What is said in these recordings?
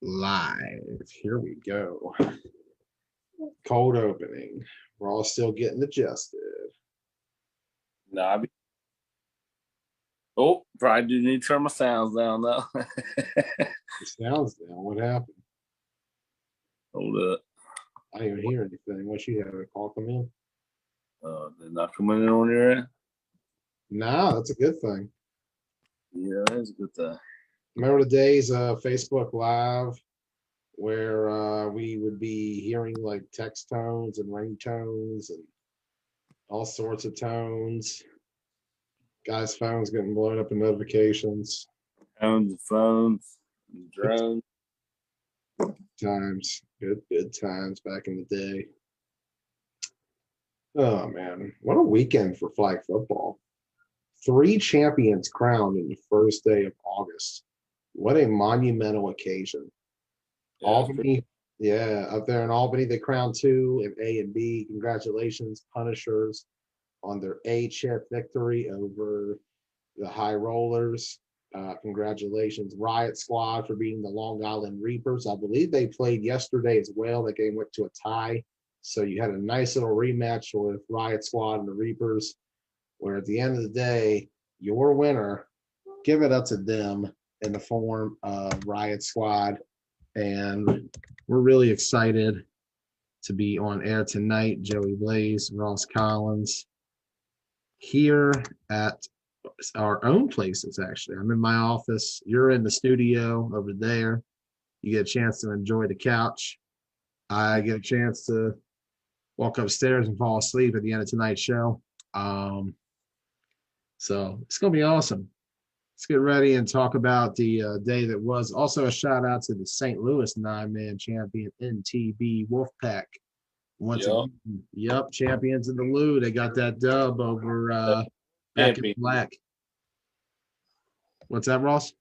Live. Here we go. Cold opening. We're all still getting adjusted. Nah, probably do need to turn my sounds down though. The sound's down. What happened? Hold up. I didn't even hear anything. What you had a call come in? They're not coming in on your end? Nah, that's a good thing. Yeah, that's a good thing. Remember the days of Facebook Live where we would be hearing like text tones and ringtones and all sorts of tones. Guys' phones getting blown up in notifications. Phones, and Good drones. times. Good times back in the day. Oh man, what a weekend for flag football. Three champions crowned in the first day of August. What a monumental occasion. Yeah, Albany, yeah, up there in Albany, they crowned two in A and B. Congratulations, Punishers, on their A chip victory over the High Rollers. Congratulations, Riot Squad, for beating the Long Island Reapers. I believe they played yesterday as well. That game went to a tie. So you had a nice little rematch with Riot Squad and the Reapers, where at the end of the day, your winner, give it up to them in the form of Riot Squad. And we're really excited to be on air tonight. Joey Blaze, Ross Collins, here at our own places, actually. I'm in my office. You're in the studio over there. You get a chance to enjoy the couch. I get a chance to walk upstairs and fall asleep at the end of tonight's show. So it's going to be awesome. Let's get ready and talk about the day that was. Also, a shout out to the St. Louis 9-man champion NTB Wolfpack. Once Yep. again, yep, champions in the Lou. They got that dub over Back in Champion. Black. What's that, Ross?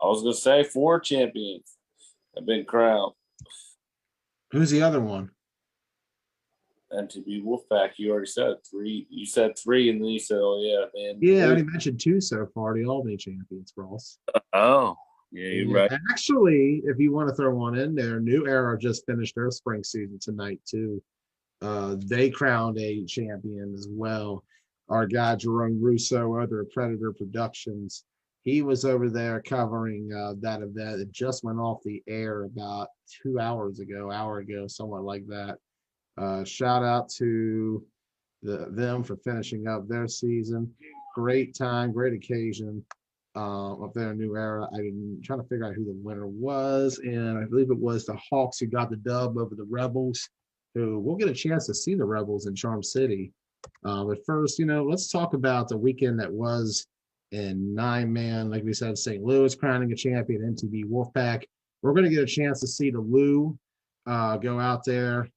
I was gonna say 4 champions have been crowned. Who's the other one? MTV Wolfpack, you already said 3. You said 3, and then you said, "Oh yeah, man." Yeah, I already mentioned 2 so far. The Albany champions, Ross. Oh, yeah, you're Yeah. right. Actually, if you want to throw one in there, New Era just finished their spring season tonight too. They crowned a champion as well. Our guy Jerome Russo, other Predator Productions, he was over there covering that event. It just went off the air about 2 hours ago, hour ago, somewhat like that. Shout out to them for finishing up their season. Great time, great occasion up there in New Era. I'm trying to figure out who the winner was, and I believe it was the Hawks who got the dub over the Rebels, who we'll get a chance to see the Rebels in Charm City. But first, let's talk about the weekend that was in 9-man. Like we said, St. Louis crowning a champion, MTV Wolfpack. We're going to get a chance to see the Lou go out there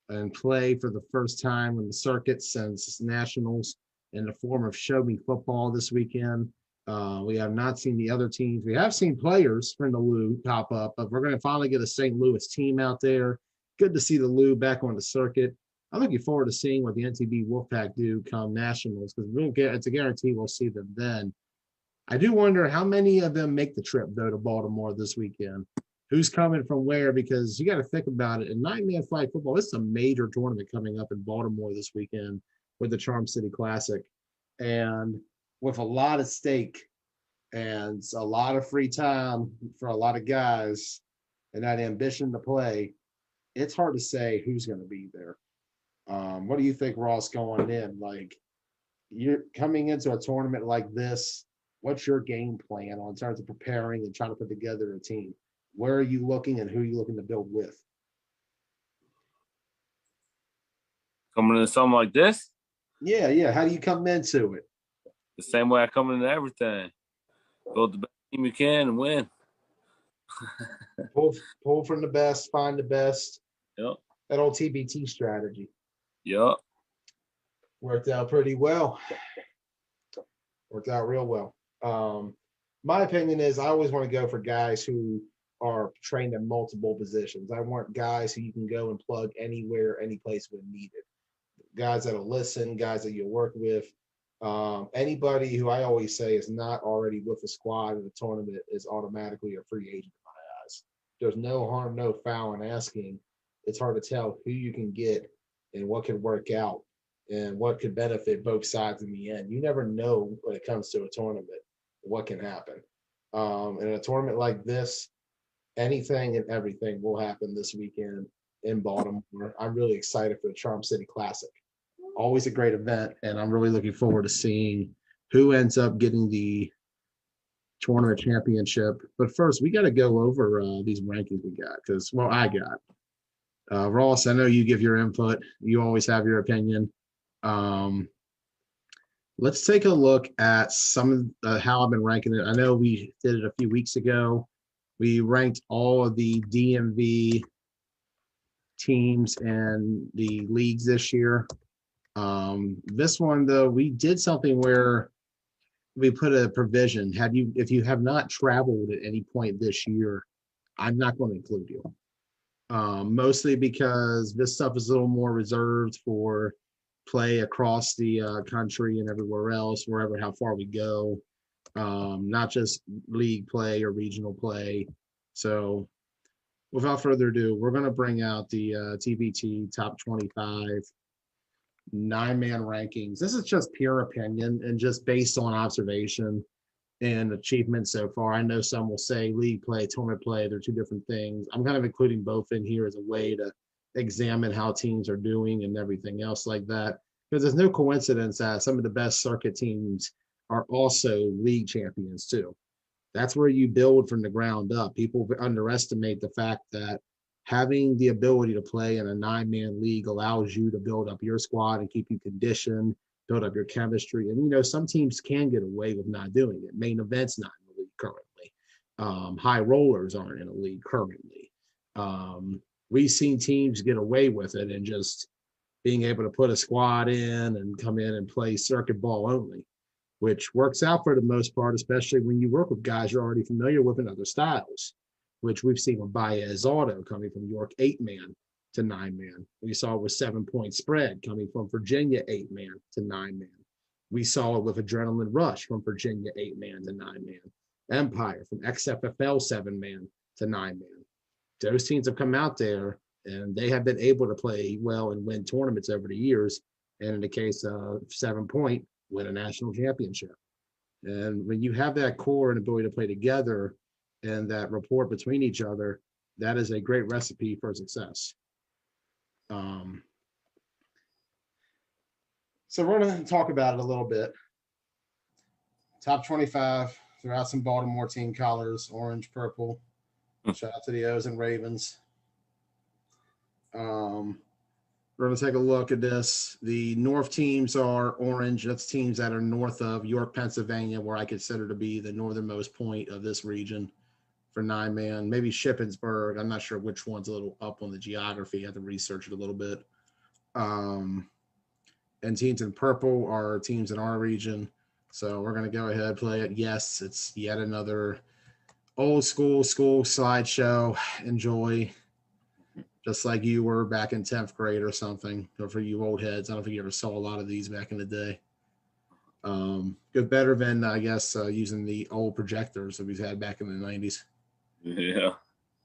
and play for the first time in the circuit since nationals in the form of Show Me Football this weekend. We have not seen the other teams. We have seen players from the Lou pop up, but we're going to finally get a St. Louis team out there. Good to see the Lou back on the circuit. I'm looking forward to seeing what the NTB Wolfpack do come nationals, because it's a guarantee we'll see them then. I do wonder how many of them make the trip, though, to Baltimore this weekend. Who's coming from where? Because you got to think about it. In 9-man flag football, this is a major tournament coming up in Baltimore this weekend with the Charm City Classic. And with a lot at stake and a lot of free time for a lot of guys and that ambition to play, it's hard to say who's going to be there. What do you think, Ross, going in? Like, you're coming into a tournament like this, what's your game plan on terms of preparing and trying to put together a team? Where are you looking and who are you looking to build with? Coming into something like this, Yeah. How do you come into it? the same way I come into everything. Build the best team you can and win. Pull from the best, find the best. Yep. That old TBT strategy Yep. worked out pretty well. Worked out real well. My opinion is I always want to go for guys who are trained in multiple positions. I want guys who you can go and plug anywhere, any place when needed. Guys that'll listen, guys that you'll work with. Anybody who I always say is not already with the squad in the tournament is automatically a free agent in my eyes. there's no harm, no foul in asking. It's hard to tell who you can get and what could work out and what could benefit both sides in the end. You never know when it comes to a tournament what can happen. In a tournament like this, anything and everything will happen this weekend in Baltimore. I'm really excited for the Charm City Classic. Always a great event, and I'm really looking forward to seeing who ends up getting the tournament championship. But first, we got to go over these rankings we got because, well, I got. Ross, I know you give your input. You always have your opinion. Um, let's take a look at some of how I've been ranking it. I know we did it a few weeks ago. We ranked all of the DMV teams and the leagues this year. This one, though, we did something where we put a provision. If you have not traveled at any point this year, I'm not going to include you. Mostly because this stuff is a little more reserved for play across the country and everywhere else, wherever, how far we go, not just league play or regional play. So without further ado, we're going to bring out the TBT top 25 9-man rankings. This is just pure opinion and just based on observation and achievement so far. I know some will say league play, tournament play, they're two different things. I'm kind of including both in here as a way to examine how teams are doing and everything else like that. Because there's no coincidence that some of the best circuit teams are also league champions too. That's where you build from the ground up. People underestimate the fact that having the ability to play in a 9-man league allows you to build up your squad and keep you conditioned, build up your chemistry. And, some teams can get away with not doing it. Main events not in the league currently. High rollers aren't in a league currently. We've seen teams get away with it and just being able to put a squad in and come in and play circuit ball only, which works out for the most part, especially when you work with guys you're already familiar with in other styles, which we've seen with Baez Auto coming from York 8-man to 9-man. We saw it with 7-point spread coming from Virginia 8-man to 9-man. We saw it with Adrenaline Rush from Virginia 8-man to 9-man. Empire from XFFL 7-man to 9-man. Those teams have come out there and they have been able to play well and win tournaments over the years. And in the case of 7-point, win a national championship. And when you have that core and ability to play together and that rapport between each other, that is a great recipe for success. So we're going to talk about it a little bit. Top 25, throughout some Baltimore team colors, orange, purple. Shout out to the O's and Ravens. We're going to take a look at this. The North teams are orange. That's teams that are north of York, Pennsylvania, where I consider to be the northernmost point of this region for 9-man. Maybe Shippensburg. I'm not sure which one's a little up on the geography. I have to research it a little bit. And teams in purple are teams in our region. So we're going to go ahead and play it. Yes, it's yet another old school slideshow. Enjoy. Just like you were back in 10th grade or something. Or for you old heads, I don't think you ever saw a lot of these back in the day. Good, better than, I guess, using the old projectors that we've had back in the 90s. Yeah.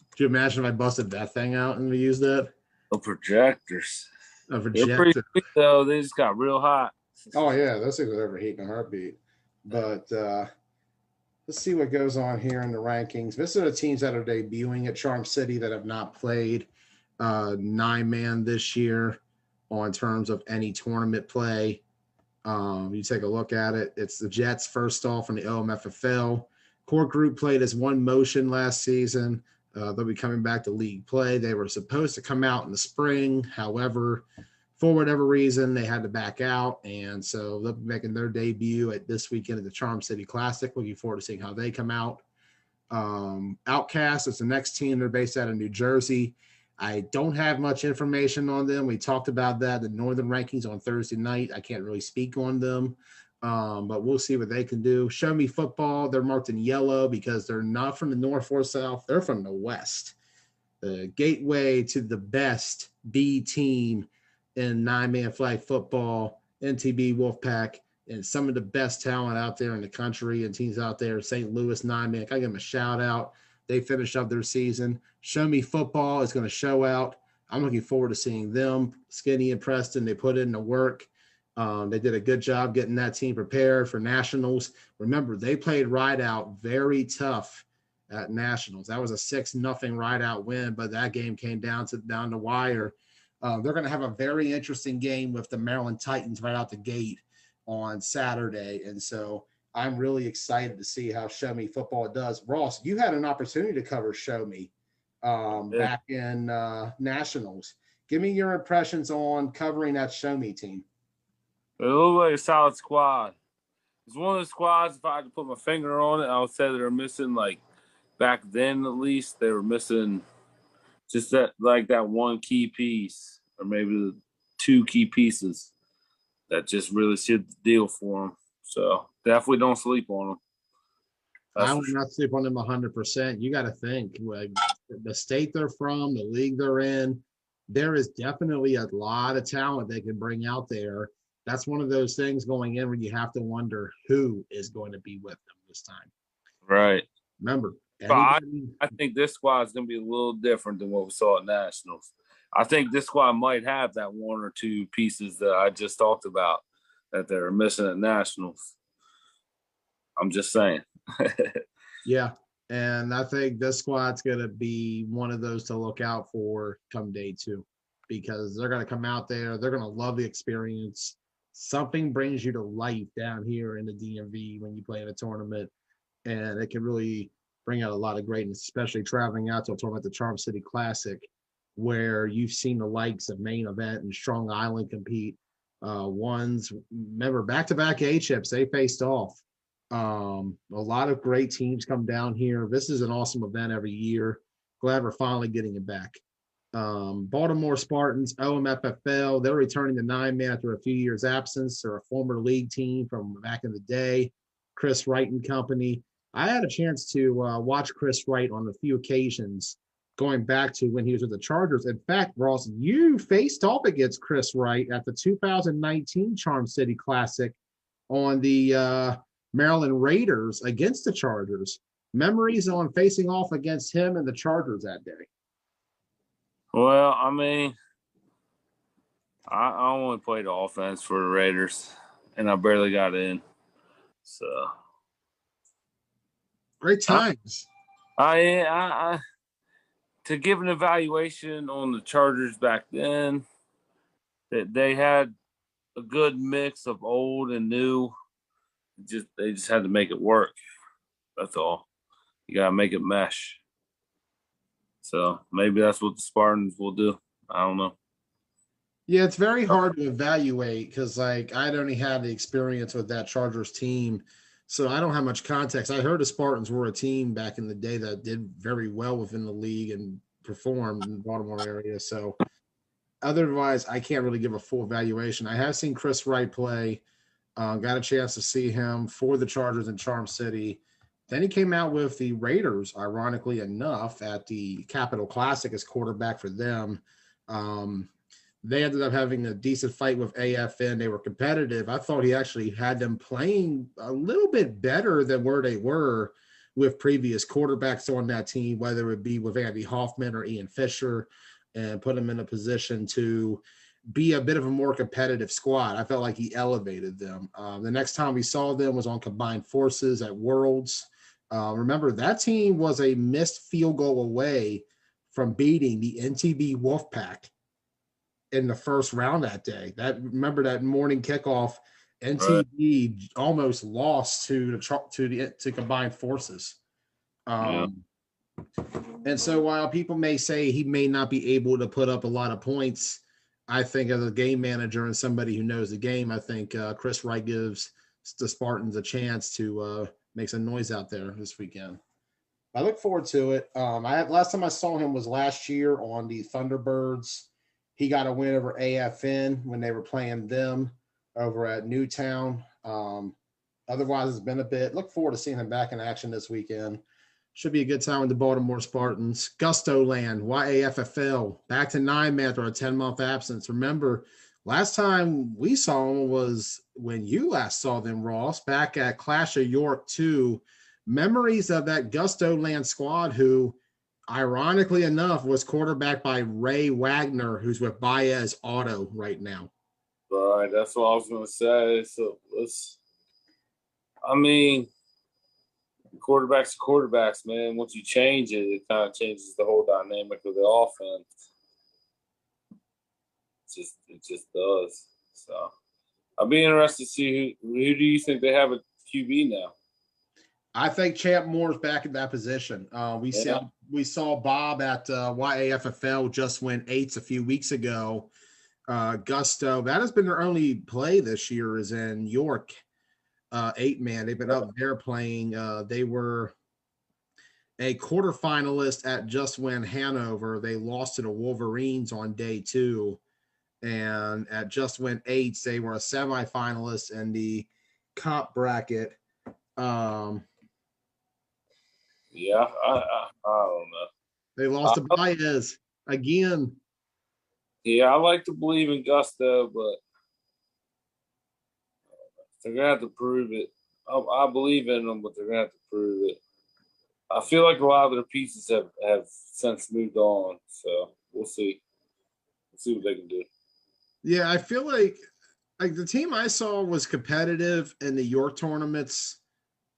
Could you imagine if I busted that thing out and we used that? The projectors. A They're projector. pretty sweet, though. They just got real hot. Oh, yeah. Those things would overheat in a heartbeat. But let's see what goes on here in the rankings. This are the teams that are debuting at Charm City that have not played 9-man this year on terms of any tournament play. You take a look at it. It's the Jets first off in the OMFFL. Core group played as one motion last season. They'll be coming back to league play. They were supposed to come out in the spring. However, for whatever reason, they had to back out. And so they'll be making their debut at this weekend at the Charm City Classic. Looking forward to seeing how they come out. Outcast is the next team. They're based out of New Jersey. I don't have much information on them. We talked about that, the Northern rankings on Thursday night. I can't really speak on them, but we'll see what they can do. Show Me Football, they're marked in yellow because they're not from the North or South. They're from the West. The gateway to the best B team in 9-man flag football, NTB Wolfpack, and some of the best talent out there in the country and teams out there. St. Louis 9-man. I give them a shout out. They finished up their season. Show Me Football is going to show out. I'm looking forward to seeing them. Skinny and Preston, they put in the work. They did a good job getting that team prepared for nationals. Remember, they played Rideout very tough at nationals. That was a 6-0 Rideout win, but that game came down the wire. They're going to have a very interesting game with the Maryland Titans right out the gate on Saturday. And so I'm really excited to see how Show Me Football does. Ross, you had an opportunity to cover Show Me back in nationals. Give me your impressions on covering that Show Me team. It looked like a solid squad. It's one of the squads, if I had to put my finger on it, I would say they were missing, like, back then at least, they were missing just that one key piece, or maybe the 2 key pieces that just really sealed the deal for them. So definitely don't sleep on them. I would not sleep on them 100%. You got to think, like, the state they're from, the league they're in, there is definitely a lot of talent they can bring out there. That's one of those things going in where you have to wonder who is going to be with them this time. Right. Remember, I think this squad is going to be a little different than what we saw at Nationals. I think this squad might have that 1 or 2 pieces that I just talked about that they're missing at Nationals. I'm just saying. Yeah, and I think this squad's going to be one of those to look out for come day 2, because they're going to come out there. They're going to love the experience. Something brings you to life down here in the DMV when you play in a tournament, and it can really bring out a lot of greatness, especially traveling out to a tournament, the Charm City Classic, where you've seen the likes of Main Event and Strong Island compete. Remember, back-to-back A-Chips, they faced off. A lot of great teams come down here. This is an awesome event every year. Glad we're finally getting it back. Baltimore Spartans, OMFFL, they're returning to 9-man after a few years' absence. They're a former league team from back in the day. Chris Wright and company. I had a chance to watch Chris Wright on a few occasions going back to when he was with the Chargers. In fact, Ross, you faced off against Chris Wright at the 2019 Charm City Classic on the Maryland Raiders against the Chargers. Memories on facing off against him and the Chargers that day? Well, I mean, I only played offense for the Raiders, and I barely got in. So great times. I to give an evaluation on the Chargers back then, that they had a good mix of old and new. They just had to make it work. That's all. You gotta make it mesh. So maybe that's what the Spartans will do. I don't know. Yeah, it's very hard to evaluate because, like, I'd only had the experience with that Chargers team, so I don't have much context. I heard the Spartans were a team back in the day that did very well within the league and performed in the Baltimore area. So otherwise, I can't really give a full evaluation. I have seen Chris Wright play. Got a chance to see him for the Chargers in Charm City. Then he came out with the Raiders, ironically enough, at the Capital Classic as quarterback for them. They ended up having a decent fight with AFN. They were competitive. I thought he actually had them playing a little bit better than where they were with previous quarterbacks on that team, whether it be with Andy Hoffman or Ian Fisher, and put them in a position to be a bit of a more competitive squad. I felt like he elevated them. The next time we saw them was on Combined Forces at Worlds. Remember, that team was a missed field goal away from beating the NTB Wolfpack in the first round that day. Remember that morning kickoff, NTB almost lost to Combined Forces. And so while people may say he may not be able to put up a lot of points, I think as a game manager and somebody who knows the game, I think Chris Wright gives the Spartans a chance to make some noise out there this weekend. I look forward to it. Last time I saw him was last year on the Thunderbirds. He got a win over AFN when they were playing them over at Newtown. Otherwise, it's been a bit. Look forward to seeing him back in action this weekend. Should be a good time with the Baltimore Spartans. Gusto Land, YAFFL, back to 9-man after a 10-month absence. Remember, last time we saw them was when you last saw them, Ross, back at Clash of York 2, memories of that Gusto Land squad, who, ironically enough, was quarterbacked by Ray Wagner, who's with Baez Auto right now. Right, that's what I was gonna say. So I mean, quarterbacks, man. Once you change it, it kind of changes the whole dynamic of the offense. It just does. So I'll be interested to see who do you think they have at QB now? I think Champ Moore's back in that position. We saw Bob at YAFFL just win 8s a few weeks ago. Gusto, that has been their only play this year, is in York. 8-man. They've been up there playing. They were a quarterfinalist at Just Win Hanover. They lost to the Wolverines on day 2. And at Just Win 8s, they were a semifinalist in the comp bracket. Yeah, I don't know. They lost to Baez again. Yeah, I like to believe in Gusto, but they're gonna have to prove it. I believe in them, but they're gonna have to prove it. I feel like a lot of their pieces have since moved on, so we'll see. We'll see what they can do. Yeah, I feel like the team I saw was competitive in the York tournaments,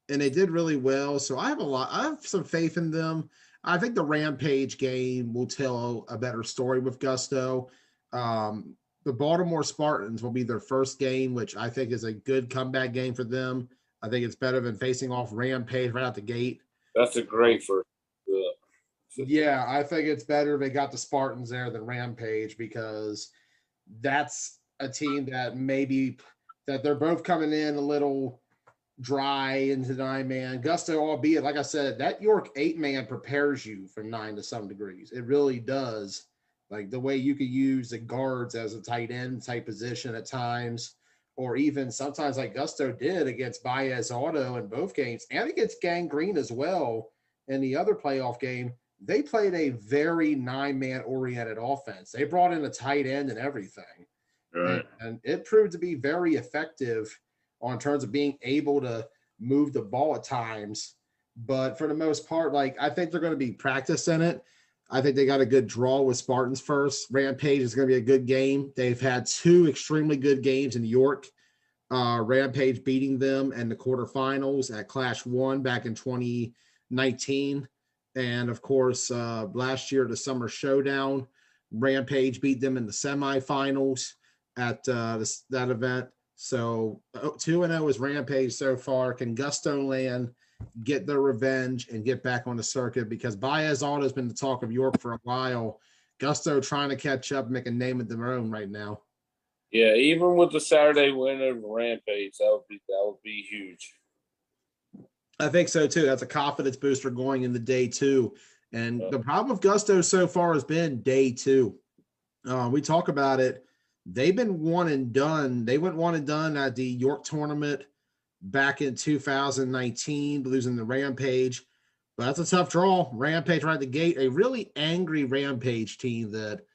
and they did really well. So I have some faith in them. I think the Rampage game will tell a better story with Gusto. The Baltimore Spartans will be their first game, which I think is a good comeback game for them. I think it's better than facing off Rampage right out the gate. That's a great first. Yeah, I think it's better they got the Spartans there than Rampage, because that's a team that they're both coming in a little dry into 9-man. Gusto, albeit, like I said, that York 8-man prepares you for 9 to some degrees. It really does. Like the way you could use the guards as a tight end type position at times, or even sometimes like Gusto did against Baez Auto in both games, and against Gang Green as well in the other playoff game. They played a very 9-man oriented offense. They brought in a tight end and everything. Right. And it proved to be very effective on terms of being able to move the ball at times. But for the most part, like, I think they're going to be practicing it. I think they got a good draw with Spartans first. Rampage is going to be a good game. They've had 2 extremely good games in York. Rampage beating them in the quarterfinals at Clash 1 back in 2019. And, of course, last year, the Summer Showdown, Rampage beat them in the semifinals at that event. So 2-0 is Rampage so far. Can Gusto Land get their revenge and get back on the circuit? Because Baez Auto has been the talk of York for a while. Gusto trying to catch up, make a name of their own right now. Yeah, even with the Saturday win over Rampage, that would be huge. I think so too. That's a confidence booster going into day 2. And the problem with Gusto so far has been day 2. We talk about it. They've been one and done. They went one and done at the York tournament back in 2019, losing the Rampage. But that's a tough draw. Rampage right at the gate, a really angry Rampage team that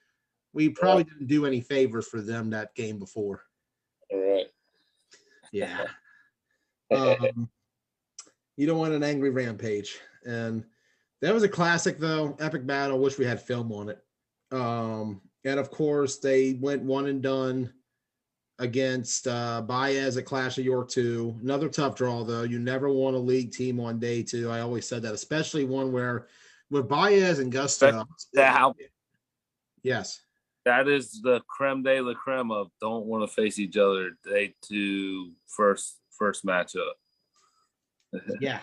we probably didn't do any favors for them that game before. All right. Yeah. You don't want an angry Rampage. And that was a classic, though. Epic battle. Wish we had film on it. And, of course, they went one and done against Baez at Clash of York 2. Another tough draw, though. You never want a league team on day 2. I always said that, especially one where with Baez and Gusto. Yes. That is the creme de la creme of don't want to face each other day 2 first matchup. Yeah.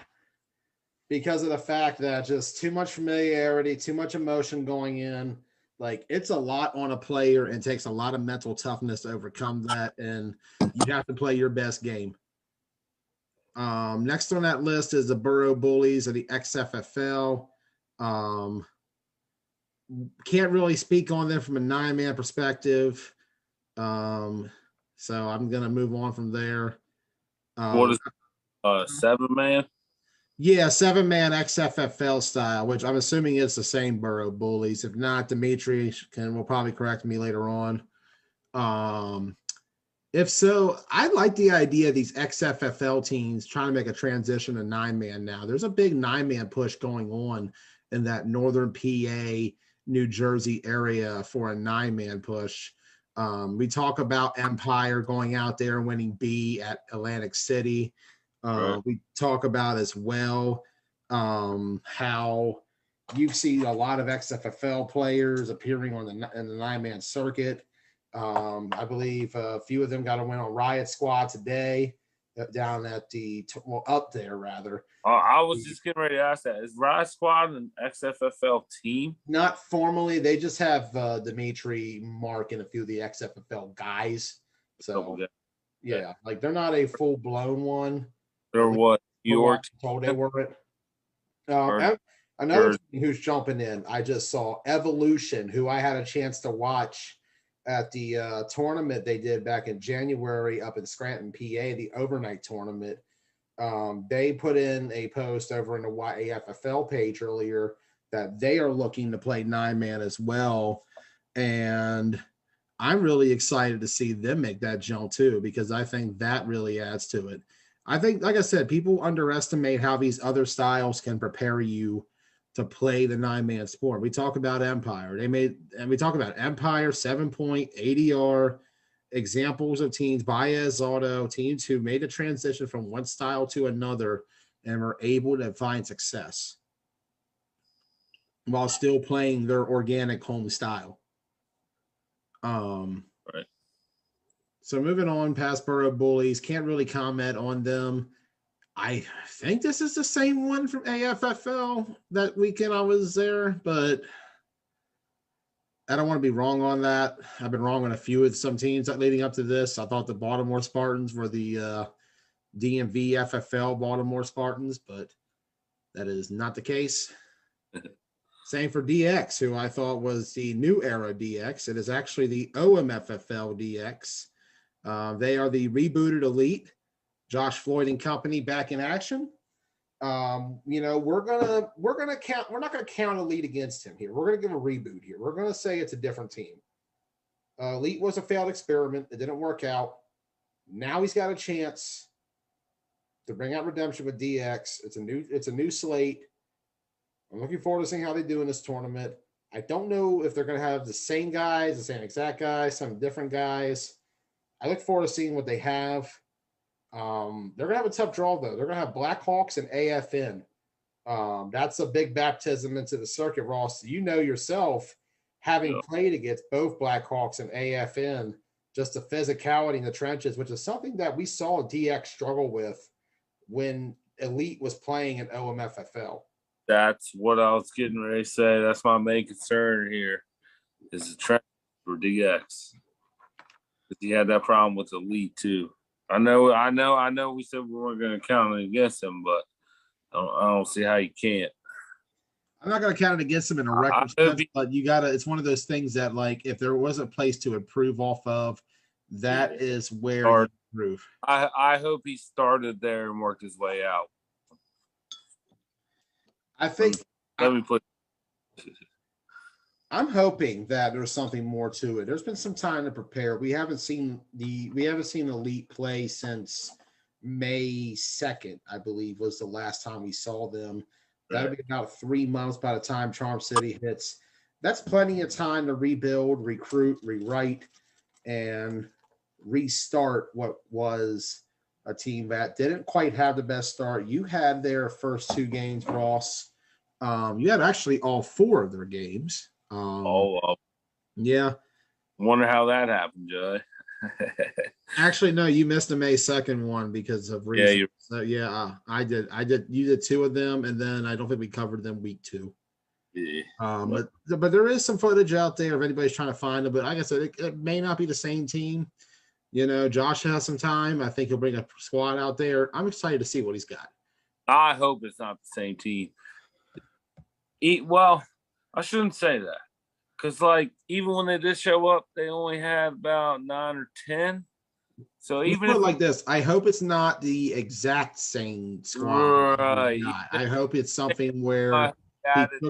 Because of the fact that just too much familiarity, too much emotion going in. Like, it's a lot on a player and takes a lot of mental toughness to overcome that, and you have to play your best game. Next on that list is the Borough Bullies of the XFFL. Can't really speak on them from a 9-man perspective. So I'm going to move on from there. What is 7-man? Yeah, 7-man XFFL style, which I'm assuming is the same Borough Bullies. If not, Dimitri will probably correct me later on. If so, I like the idea of these XFFL teams trying to make a transition to 9-man now. There's a big 9-man push going on in that northern PA, New Jersey area for a 9-man push. We talk about Empire going out there and winning B at Atlantic City. Right. We talk about as well how you see a lot of XFFL players appearing on in the 9-man circuit. I believe a few of them got a win on Riot Squad today down at up there rather. I was just getting ready to ask that. Is Riot Squad an XFFL team? Not formally. They just have Dimitri, Mark, and a few of the XFFL guys. So, yeah, like they're not a full-blown one. Or what? York told they were it. Another team who's jumping in, I just saw Evolution, who I had a chance to watch at the tournament they did back in January up in Scranton, PA, the overnight tournament. They put in a post over in the YAFFL page earlier that they are looking to play 9-man as well. And I'm really excited to see them make that jump too, because I think that really adds to it. I think, like I said, people underestimate how these other styles can prepare you to play the 9-man sport. We talk about Empire. We talk about Empire, 7-point, ADR, examples of teams, Baez Auto, teams who made a transition from one style to another and were able to find success while still playing their organic home style. Right. So moving on past Borough Bullies, can't really comment on them. I think this is the same one from AFFL that weekend I was there, but I don't want to be wrong on that. I've been wrong on a few of some teams leading up to this. I thought the Baltimore Spartans were the DMV FFL Baltimore Spartans, but that is not the case. Same for DX, who I thought was the new era DX. It is actually the OMFFL DX. They are the rebooted elite. Josh Floyd and company back in action. We're gonna count. We're not gonna count elite against him here. We're gonna give a reboot here. We're gonna say it's a different team. Elite was a failed experiment. It didn't work out. Now he's got a chance to bring out redemption with DX. It's a new slate. I'm looking forward to seeing how they do in this tournament. I don't know if they're going to have the same guys, the same exact guys, some different guys. I look forward to seeing what they have. They're going to have a tough draw, though. They're going to have Blackhawks and AFN. That's a big baptism into the circuit, Ross. You know yourself, having played against both Blackhawks and AFN, just the physicality in the trenches, which is something that we saw DX struggle with when Elite was playing in OMFFL. That's what I was getting ready to say. That's my main concern here is the trench for DX. Because he had that problem with Elite too. I know. We said we weren't going to count it against him, but I don't see how you can't. I'm not going to count it against him in a record sense, but you got to. It's one of those things that, like, if there was a place to improve off of, that is where you improve. I hope he started there and worked his way out. I think. I'm hoping that there's something more to it. There's been some time to prepare. We haven't seen Elite play since May 2nd, I believe, was the last time we saw them. That'll be about 3 months by the time Charm City hits. That's plenty of time to rebuild, recruit, rewrite, and restart what was a team that didn't quite have the best start. You had their first 2 games, Ross. You had actually all 4 of their games. Yeah. Wonder how that happened, Joey. Actually, no, you missed the May 2nd one because of reasons. I did. You did 2 of them, and then I don't think we covered them week 2. Yeah. But there is some footage out there if anybody's trying to find it. But like I said, it may not be the same team. You know, Josh has some time. I think he'll bring a squad out there. I'm excited to see what he's got. I hope it's not the same team. Well, I shouldn't say that. Because, like, even when they did show up, they only had about 9 or 10. So even if like this, I hope it's not the exact same squad. Right. I hope it's something where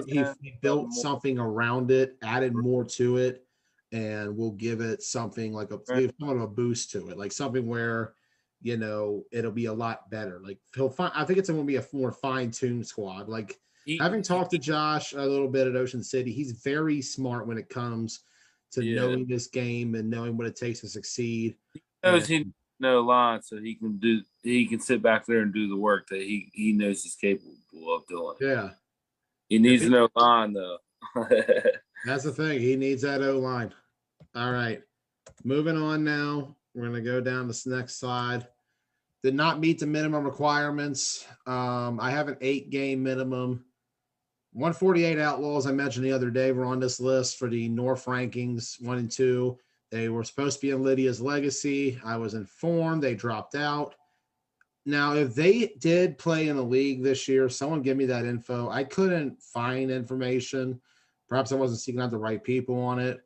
he built something around it, added more to it. and we'll give it something like Right. give somewhat of a boost to it, like something where it'll be a lot better. Like he'll find, I think it's going to be a more fine-tuned squad. Like having He talked to Josh a little bit at Ocean City, he's very smart when it comes to yeah, knowing this game and knowing what it takes to succeed. knows And he no line, so he can sit back there and do the work that he knows he's capable of doing. yeah, He if needs he, no line though. that's the thing. He needs that O line. All right, moving on now. We're going to go down this next slide. Did not meet the minimum requirements. I have an 8-game minimum. 148 Outlaws, I mentioned the other day, were on this list for the North rankings 1 and 2. They were supposed to be in Lydia's Legacy. I was informed they dropped out. Now, if they did play in the league this year, someone give me that info. I couldn't find information. Perhaps I wasn't seeking out the right people on it.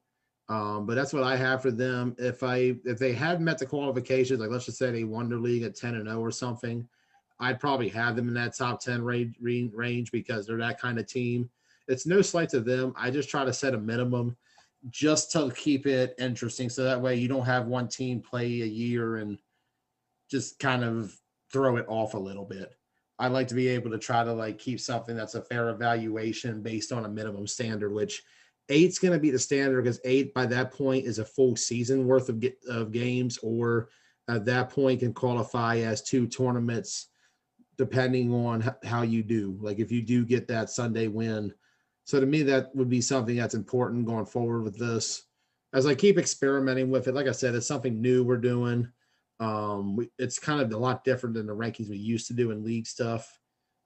But that's what I have for them. If they had met the qualifications, like let's just say they won their league at 10-0 or something, I'd probably have them in that top 10 range because they're that kind of team. It's no slight to them. I just try to set a minimum just to keep it interesting. So that way you don't have one team play a year and just kind of throw it off a little bit. I like to be able to try to like keep something that's a fair evaluation based on a minimum standard, which 8's going to be the standard because 8 by that point is a full season worth of games, or at that point can qualify as 2 tournaments depending on how you do. Like if you do get that Sunday win. So to me, that would be something that's important going forward with this. As I keep experimenting with it, like I said, it's something new we're doing. It's kind of a lot different than the rankings we used to do in league stuff.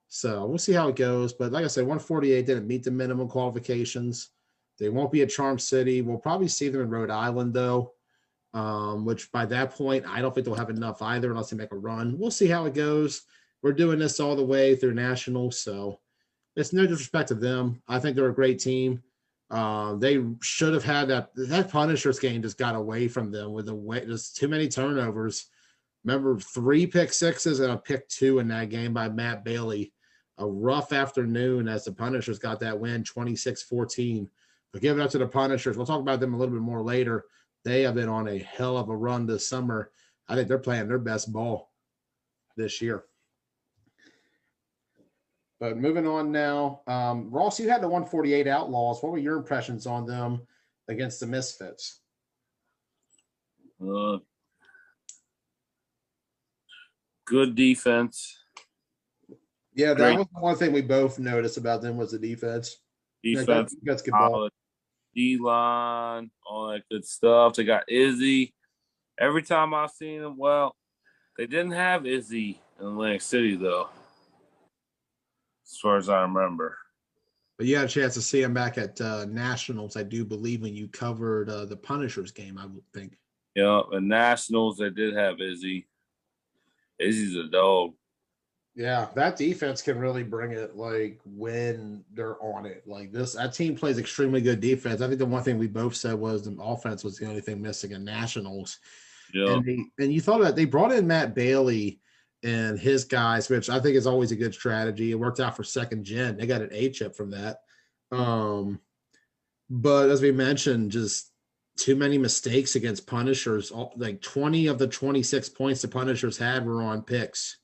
So we'll see how it goes. But like I said, 148 didn't meet the minimum qualifications. They won't be at Charm City. We'll probably see them in Rhode Island, though, which by that point, I don't think they'll have enough either unless they make a run. We'll see how it goes. We're doing this all the way through nationals, so it's no disrespect to them. I think they're a great team. They should have had that Punishers game just got away from them with just too many turnovers. Remember 3 pick sixes and a pick 2 in that game by Matt Bailey. A rough afternoon as the Punishers got that win 26-14. But give it up to the Punishers. We'll talk about them a little bit more later. They have been on a hell of a run this summer. I think they're playing their best ball this year. But moving on now, Ross, you had the 148 Outlaws. What were your impressions on them against the Misfits? Good defense. Yeah, that was the one thing we both noticed about them was the defense. Defense, that's good ball. D-line, all that good stuff. They got Izzy. Every time I've seen them, well, they didn't have Izzy in Atlantic City, though, as far as I remember. But you had a chance to see him back at Nationals, I do believe, when you covered the Punishers game, I would think. Yeah, and Nationals, they did have Izzy. Izzy's a dog. Yeah, that defense can really bring it, like, when they're on it. Like, that team plays extremely good defense. I think the one thing we both said was the offense was the only thing missing in Nationals. Yeah. And you thought about they brought in Matt Bailey and his guys, which I think is always a good strategy. It worked out for second gen. They got an A chip from that. But as we mentioned, just too many mistakes against Punishers. Like 20 of the 26 points the Punishers had were on picks.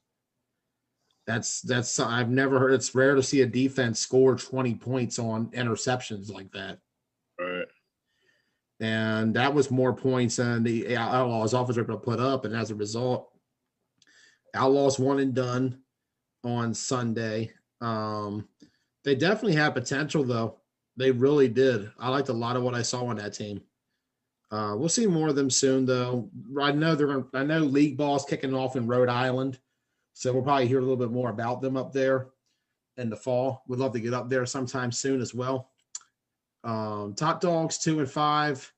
That's I've never heard. It's rare to see a defense score 20 points on interceptions like that. Right. And that was more points than the Outlaws offense were able to put up. And as a result, Outlaws won and done on Sunday. They definitely had potential, though. They really did. I liked a lot of what I saw on that team. We'll see more of them soon, though. I know league ball's kicking off in Rhode Island, so we'll probably hear a little bit more about them up there in the fall. We'd love to get up there sometime soon as well. Top Dogs 2-5.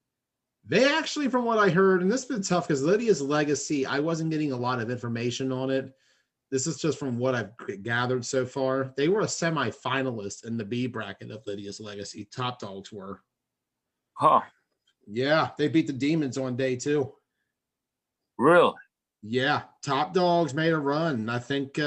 They actually, from what I heard, and this has been tough because Lydia's Legacy, I wasn't getting a lot of information on it. This is just from what I've gathered so far. They were a semifinalist in the B bracket of Lydia's Legacy. Top Dogs were. Huh. Yeah, they beat the Demons on day 2. Really? Yeah, Top Dogs made a run. I think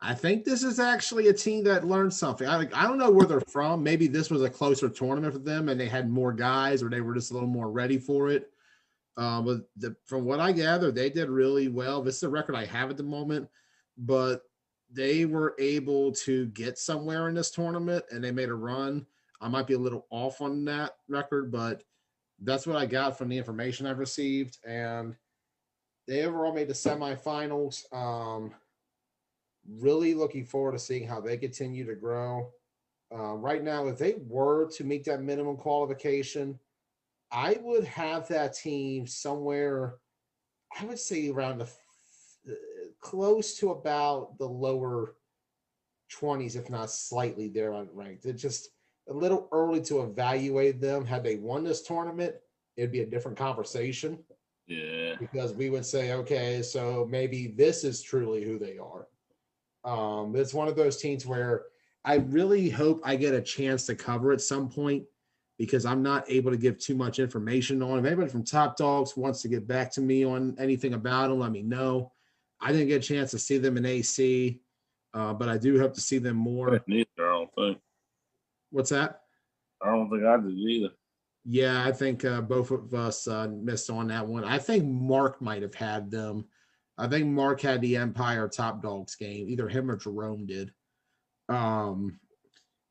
I think this is actually a team that learned something. I don't know where they're from. Maybe this was a closer tournament for them and they had more guys or they were just a little more ready for it. From what I gather, they did really well. This is a record I have at the moment, but they were able to get somewhere in this tournament and they made a run. I might be a little off on that record, but that's what I got from the information I've received. And they overall made the semifinals. Really looking forward to seeing how they continue to grow. Right now, if they were to meet that minimum qualification, I would have that team somewhere, I would say around close to about the lower 20s, if not slightly there unranked. It's just a little early to evaluate them. Had they won this tournament, it'd be a different conversation. Yeah. Because we would say, okay, so maybe this is truly who they are. It's one of those teams where I really hope I get a chance to cover at some point because I'm not able to give too much information on. If anybody from Top Dogs wants to get back to me on anything about them, let me know. I didn't get a chance to see them in AC, but I do hope to see them more. Neither, I don't think. What's that? I don't think I did either. Yeah, I think both of us missed on that one. I think Mark might have had them. I think Mark had the Empire Top Dogs game. Either him or Jerome did.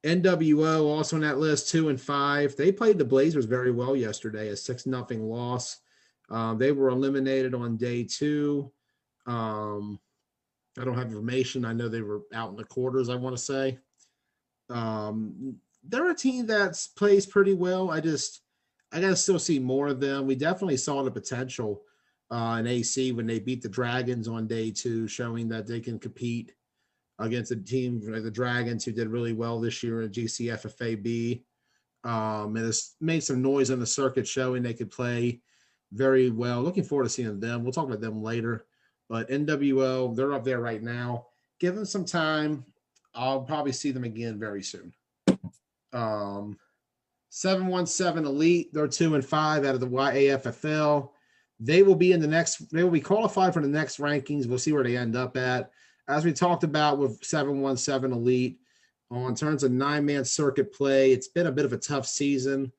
NWO also on that list, 2-5. They played the Blazers very well yesterday, a 6-0 loss. They were eliminated on day 2. I don't have information. I know they were out in the quarters, I want to say. They're a team that plays pretty well. I got to still see more of them. We definitely saw the potential in AC when they beat the Dragons on day 2, showing that they can compete against a team like the Dragons who did really well this year in GCFFAB. And it's made some noise on the circuit showing they could play very well. Looking forward to seeing them. We'll talk about them later. But NWO, they're up there right now. Give them some time. I'll probably see them again very soon. 717 Elite, they're 2-5 out of the YAFFL. They will be qualified for the next rankings. We'll see where they end up at. As we talked about with 717 Elite, in terms of 9-man circuit play, it's been a bit of a tough season.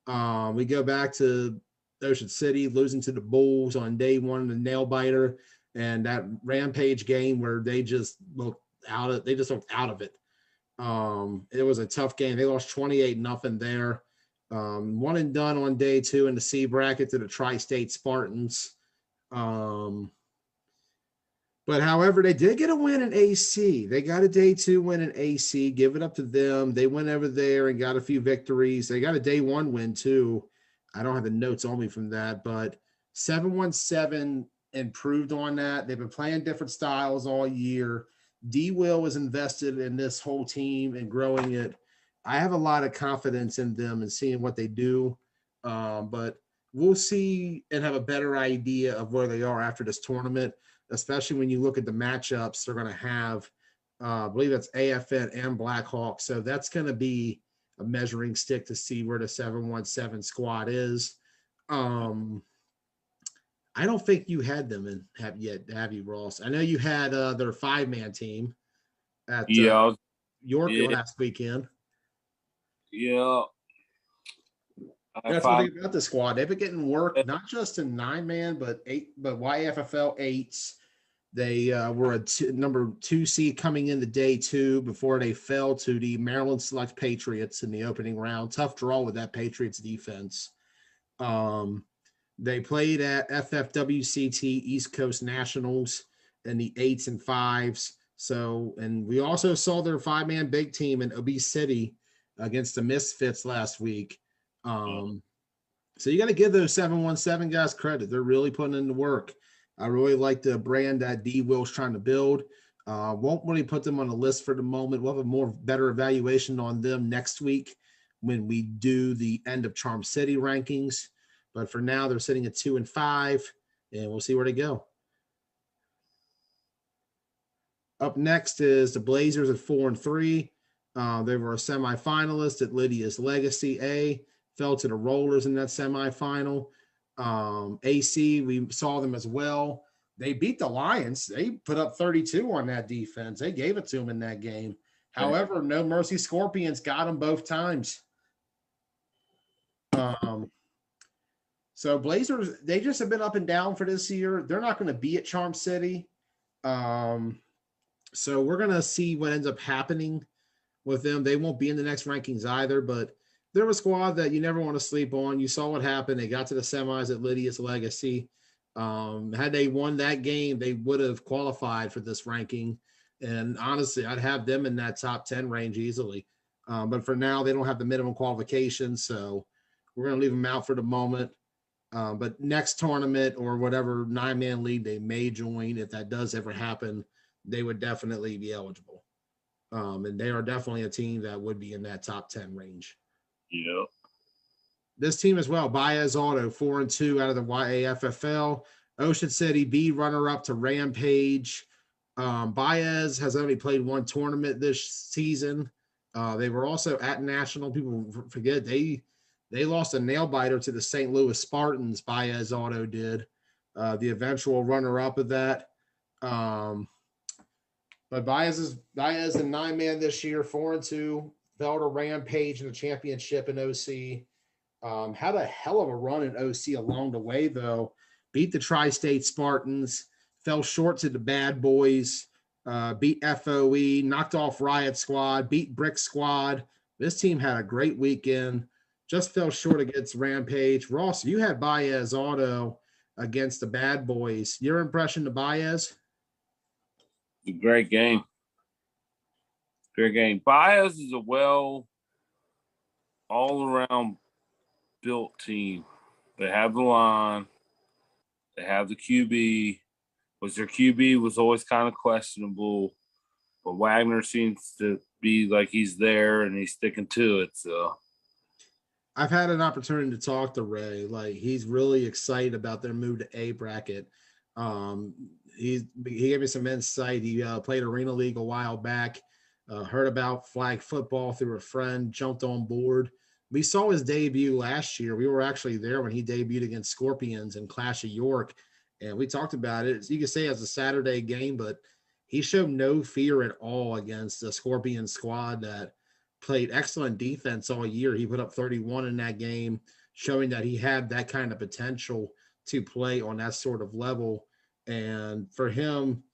We go back to Ocean City, losing to the Bulls on day 1, the nail biter, and that Rampage game where they just looked out of it. It was a tough game. They lost 28-0 there. One and done on day 2 in the C bracket to the Tri-State Spartans. But however, they did get a win in AC. They got a day 2 win in AC. Give it up to them. They went over there and got a few victories. They got a day 1 win too. I don't have the notes on me from that, but 717 improved on that. They've been playing different styles all year. D-Will is invested in this whole team and growing it. I have a lot of confidence in them and seeing what they do. But we'll see and have a better idea of where they are after this tournament, especially when you look at the matchups they're going to have. I believe that's AFN and Blackhawk. So that's going to be a measuring stick to see where the 717 squad is. I don't think you had them have you, Ross? I know you had their 5-man team at York last weekend. Yeah. That's what they about the squad. They've been getting work not just in 9-man, but YFFL 8s. They were a number 2 seed coming into day 2 before they fell to the Maryland Select Patriots in the opening round. Tough draw with that Patriots defense. They played at FFWCT East Coast Nationals in the 8s and 5s. So, and we also saw their 5-man big team in Obese City against the Misfits last week. So you got to give those 717 guys credit. They're really putting in the work. I really like the brand that D-Will's trying to build. Won't really put them on the list for the moment. We'll have a better evaluation on them next week when we do the end of Charm City rankings. But for now, they're sitting at 2-5, and we'll see where they go. Up next is the Blazers at 4-3. They were a semifinalist at Lydia's Legacy A. Fell to the Rollers in that semifinal. AC, we saw them as well. They beat the Lions. They put up 32 on that defense. They gave it to them in that game. However, No Mercy Scorpions got them both times. So Blazers, they just have been up and down for this year. They're not going to be at Charm City. So we're going to see what ends up happening with them. They won't be in the next rankings either, but they're a squad that you never want to sleep on. You saw what happened. They got to the semis at Lydia's Legacy. Had they won that game, they would have qualified for this ranking. And honestly, I'd have them in that top 10 range easily. But for now, they don't have the minimum qualifications, so we're going to leave them out for the moment. But next tournament or whatever 9-man league they may join, if that does ever happen, they would definitely be eligible. And they are definitely a team that would be in that top 10 range. Yep. This team as well, Baez Auto, 4-2 out of the YAFFL. Ocean City B runner-up to Rampage. Baez has only played one tournament this season. They were also at National. People forget they lost a nail-biter to the St. Louis Spartans, Baez Auto did. The eventual runner-up of that. But Baez in 9-man this year, 4-2. Fell to Rampage in the championship in OC. Had a hell of a run in OC along the way, though. Beat the Tri-State Spartans, fell short to the Bad Boys, beat FOE, knocked off Riot Squad, beat Brick Squad. This team had a great weekend. Just fell short against Rampage. Ross, you had Baez Auto against the Bad Boys. Your impression of Baez? Great game. Great game. Baez is a all-around built team. They have the line. They have the QB. Their QB was always kind of questionable, but Wagner seems to be like he's there and he's sticking to it. So I've had an opportunity to talk to Ray. Like, he's really excited about their move to A bracket. He gave me some insight. He played Arena League a while back. Heard about flag football through a friend, jumped on board. We saw his debut last year. We were actually there when he debuted against Scorpions in Clash of York, and we talked about it. You could say it's a Saturday game, but he showed no fear at all against the Scorpion squad that played excellent defense all year. He put up 31 in that game, showing that he had that kind of potential to play on that sort of level. And for him,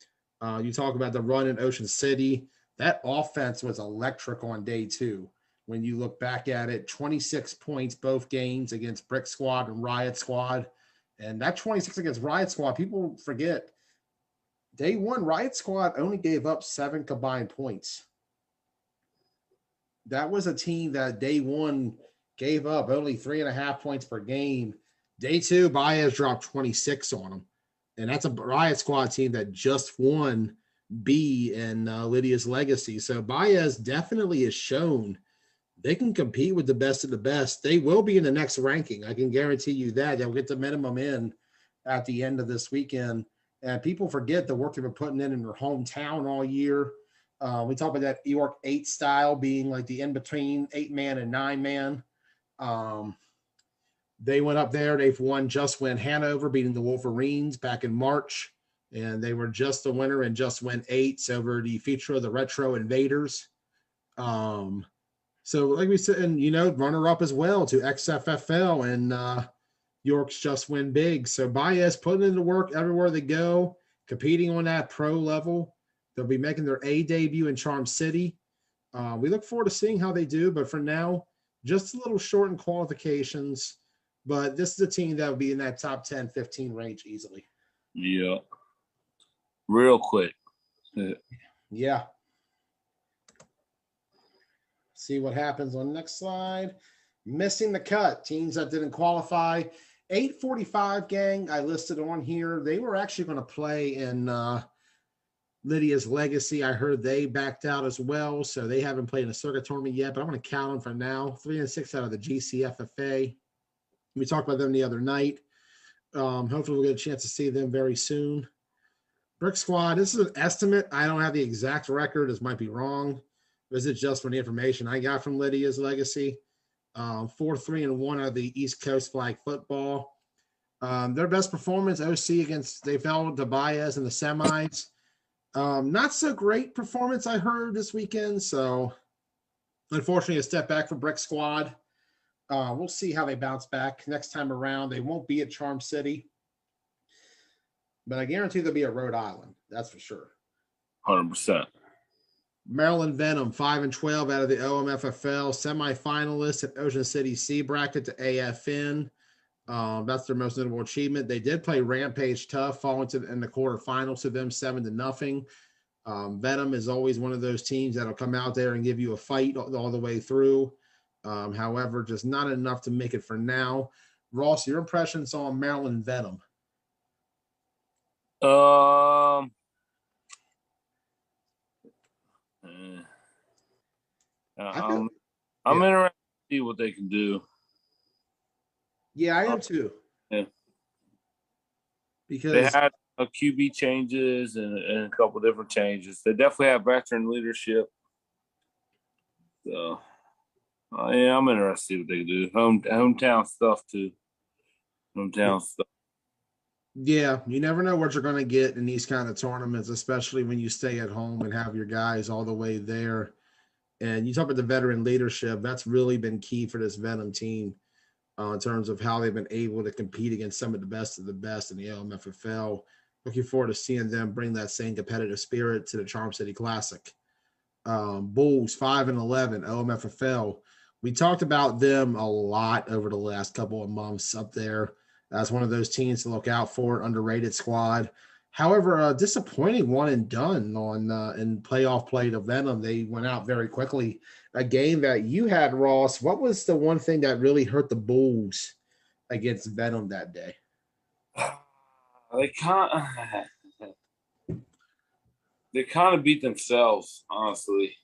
you talk about the run in Ocean City. That offense was electric on day two. When you look back at it, 26 points both games against Brick Squad and Riot Squad. And that 26 against Riot Squad, people forget, day one, Riot Squad only gave up 7 combined points. That was a team that day one gave up only 3.5 points per game. Day two, Baez dropped 26 on them. And that's a Riot Squad team that just won B in Lydia's Legacy. So Baez definitely has shown they can compete with the best of the best. They will be in the next ranking. I can guarantee you that. They'll get the minimum in at the end of this weekend. And people forget the work they've been putting in their hometown all year. We talk about that York 8 style being like the in-between 8-man and 9-man. They went up there. They've just won Hanover, beating the Wolverines back in March. And they were just the winner and just went 8s over the feature of the Retro Invaders. So like we said, and, runner up as well to XFFL and York's just win big. So Baez putting into work everywhere they go, competing on that pro level. They'll be making their A debut in Charm City. We look forward to seeing how they do, but for now, just a little short in qualifications. But this is a team that will be in that top 10, 15 range easily. Yeah. Real quick. Yeah. See what happens on the next slide. Missing the cut. Teams that didn't qualify. 845 gang I listed on here. They were actually going to play in Lydia's Legacy. I heard they backed out as well, so they haven't played in a circuit tournament yet, but I'm going to count them for now. 3-6 out of the GCFFA. We talked about them the other night. Hopefully we'll get a chance to see them very soon. Brick Squad, this is an estimate. I don't have the exact record. This might be wrong. This is just from the information I got from Lydia's Legacy. 4-3-1 out of the East Coast flag football. Their best performance, OC against, they fell to Baez in the semis. Not so great performance, I heard this weekend. So, unfortunately, a step back for Brick Squad. We'll see how they bounce back next time around. They won't be at Charm City, but I guarantee they'll be at Rhode Island. That's for sure. 100%. Maryland Venom, 5-12 out of the OMFFL, semifinalists at Ocean City C bracket to AFN. That's their most notable achievement. They did play Rampage tough, falling in the quarterfinals to them 7-0. Venom is always one of those teams that'll come out there and give you a fight all the way through. However, just not enough to make it for now. Ross, your impressions on Maryland Venom? I'm interested to see what they can do. Yeah, I am too. Yeah. Because they had a QB changes and a couple different changes. They definitely have veteran leadership. So, yeah, I'm interested to see what they can do. Hometown stuff too. Stuff. Yeah, you never know what you're going to get in these kind of tournaments, especially when you stay at home and have your guys all the way there. And you talk about the veteran leadership. That's really been key for this Venom team in terms of how they've been able to compete against some of the best in the LMFFL. Looking forward to seeing them bring that same competitive spirit to the Charm City Classic. Bulls, 5-11, OMFFL. We talked about them a lot over the last couple of months up there. That's one of those teams to look out for, underrated squad. However, a disappointing one and done on in playoff play to Venom. They went out very quickly. A game that you had, Ross. What was the one thing that really hurt the Bulls against Venom that day? They kind of beat themselves, honestly.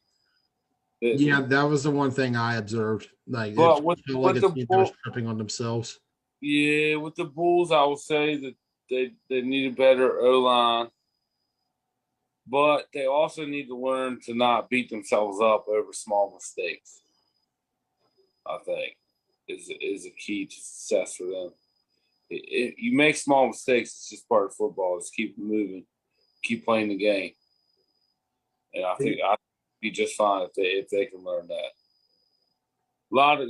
Yeah, that was the one thing I observed. Like, but they were tripping on themselves. Yeah, with the Bulls, I would say that they need a better O-line. But they also need to learn to not beat themselves up over small mistakes. I think is a key to success for them. You make small mistakes; it's just part of football. Just keep moving, keep playing the game, and I think I'd be just fine if they can learn that. A lot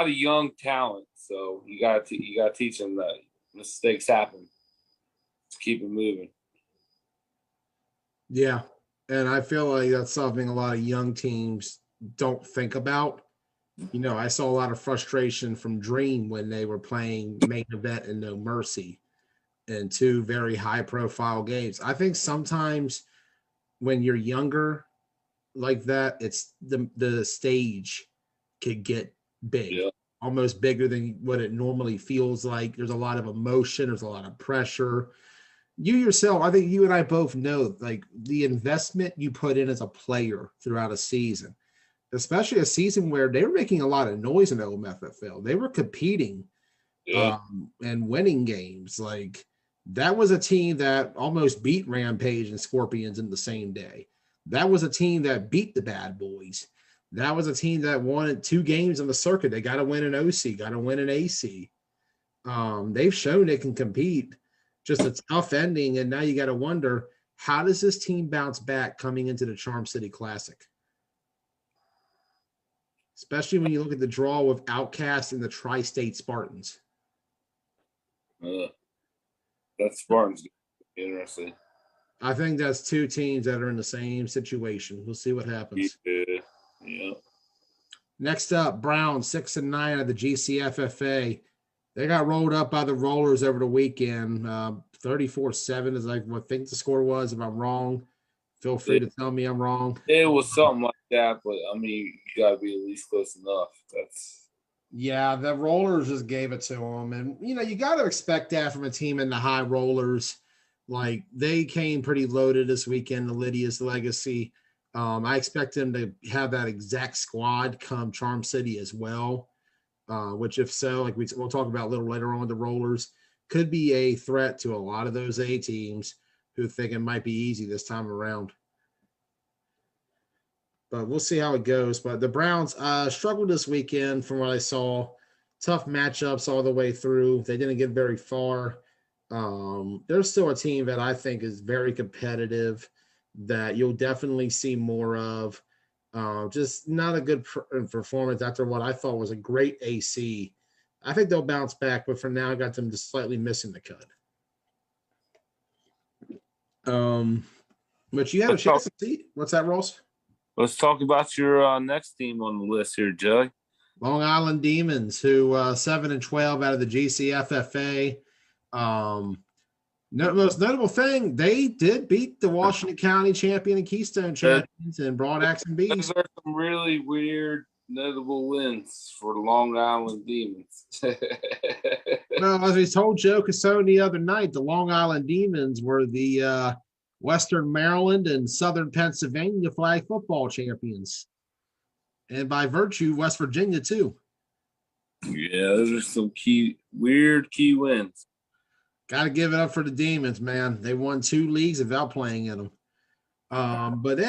of young talent, so you got to teach them that mistakes happen. Just keep it moving. Yeah, and I feel like that's something a lot of young teams don't think about. You know, I saw a lot of frustration from Dream when they were playing Main Event and No Mercy in two very high-profile games. I think sometimes when you're younger like that, it's the stage could get big, almost bigger than what it normally feels like. There's a lot of emotion. There's a lot of pressure. You yourself, I think you and I both know, like, the investment you put in as a player throughout a season, especially a season where they were making a lot of noise in OMFFL. They were competing and winning games. Like, that was a team that almost beat Rampage and Scorpions in the same day. That was a team that beat the Bad Boys. That was a team that won 2 games on the circuit. They got to win an OC, got to win an AC. They've shown they can compete. Just a tough ending, and now you got to wonder, how does this team bounce back coming into the Charm City Classic? Especially when you look at the draw with Outcast and the Tri-State Spartans. That Spartans interesting. I think that's 2 teams that are in the same situation. We'll see what happens. Yeah. Next up, Brown, 6-9 of the GCFFA. They got rolled up by the Rollers over the weekend. 34-7 is like what I think the score was. If I'm wrong, feel free to tell me I'm wrong. It was something like that, but I mean, you got to be at least close enough. Yeah, the Rollers just gave it to them. And, you know, you got to expect that from a team in the high rollers. Like, they came pretty loaded this weekend, the Lydia's Legacy. I expect them to have that exact squad come Charm City as well, which if so, like we'll talk about a little later on, the Rollers could be a threat to a lot of those A teams who think it might be easy this time around. But we'll see how it goes. But the Browns struggled this weekend from what I saw. tough matchups all the way through. They didn't get very far. They're still a team that I think is very competitive, that you'll definitely see more of. Just not a good performance after what I thought was a great AC. I think they'll bounce back, but for now, I got them just slightly missing the cut. But you have a chance to see. What's that, Ross? Let's talk about your next team on the list here, Joey. Long Island Demons, who 7-12 out of the GCFFA. Most notable thing, they did beat the Washington County champion and Keystone champions and Broad Axe and Bees. Those are some really weird, notable wins for the Long Island Demons. Well, as we told Joe Casone the other night, the Long Island Demons were the Western Maryland and Southern Pennsylvania flag football champions. And by virtue, West Virginia, too. Yeah, those are some weird key wins. Got to give it up for the Demons, man. They won 2 leagues without playing in them. But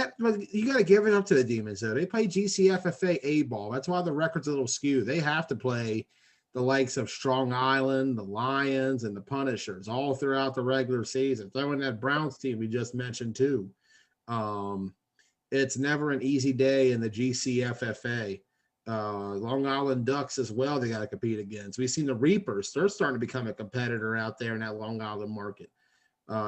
you got to give it up to the Demons, though. They play GCFFA A-ball. That's why the record's a little skewed. They have to play the likes of Strong Island, the Lions, and the Punishers all throughout the regular season. Throwing that Browns team we just mentioned, too. It's never an easy day in the GCFFA. Long Island Ducks as well, they got to compete against. We've seen the Reapers. They're starting to become a competitor out there in that Long Island market.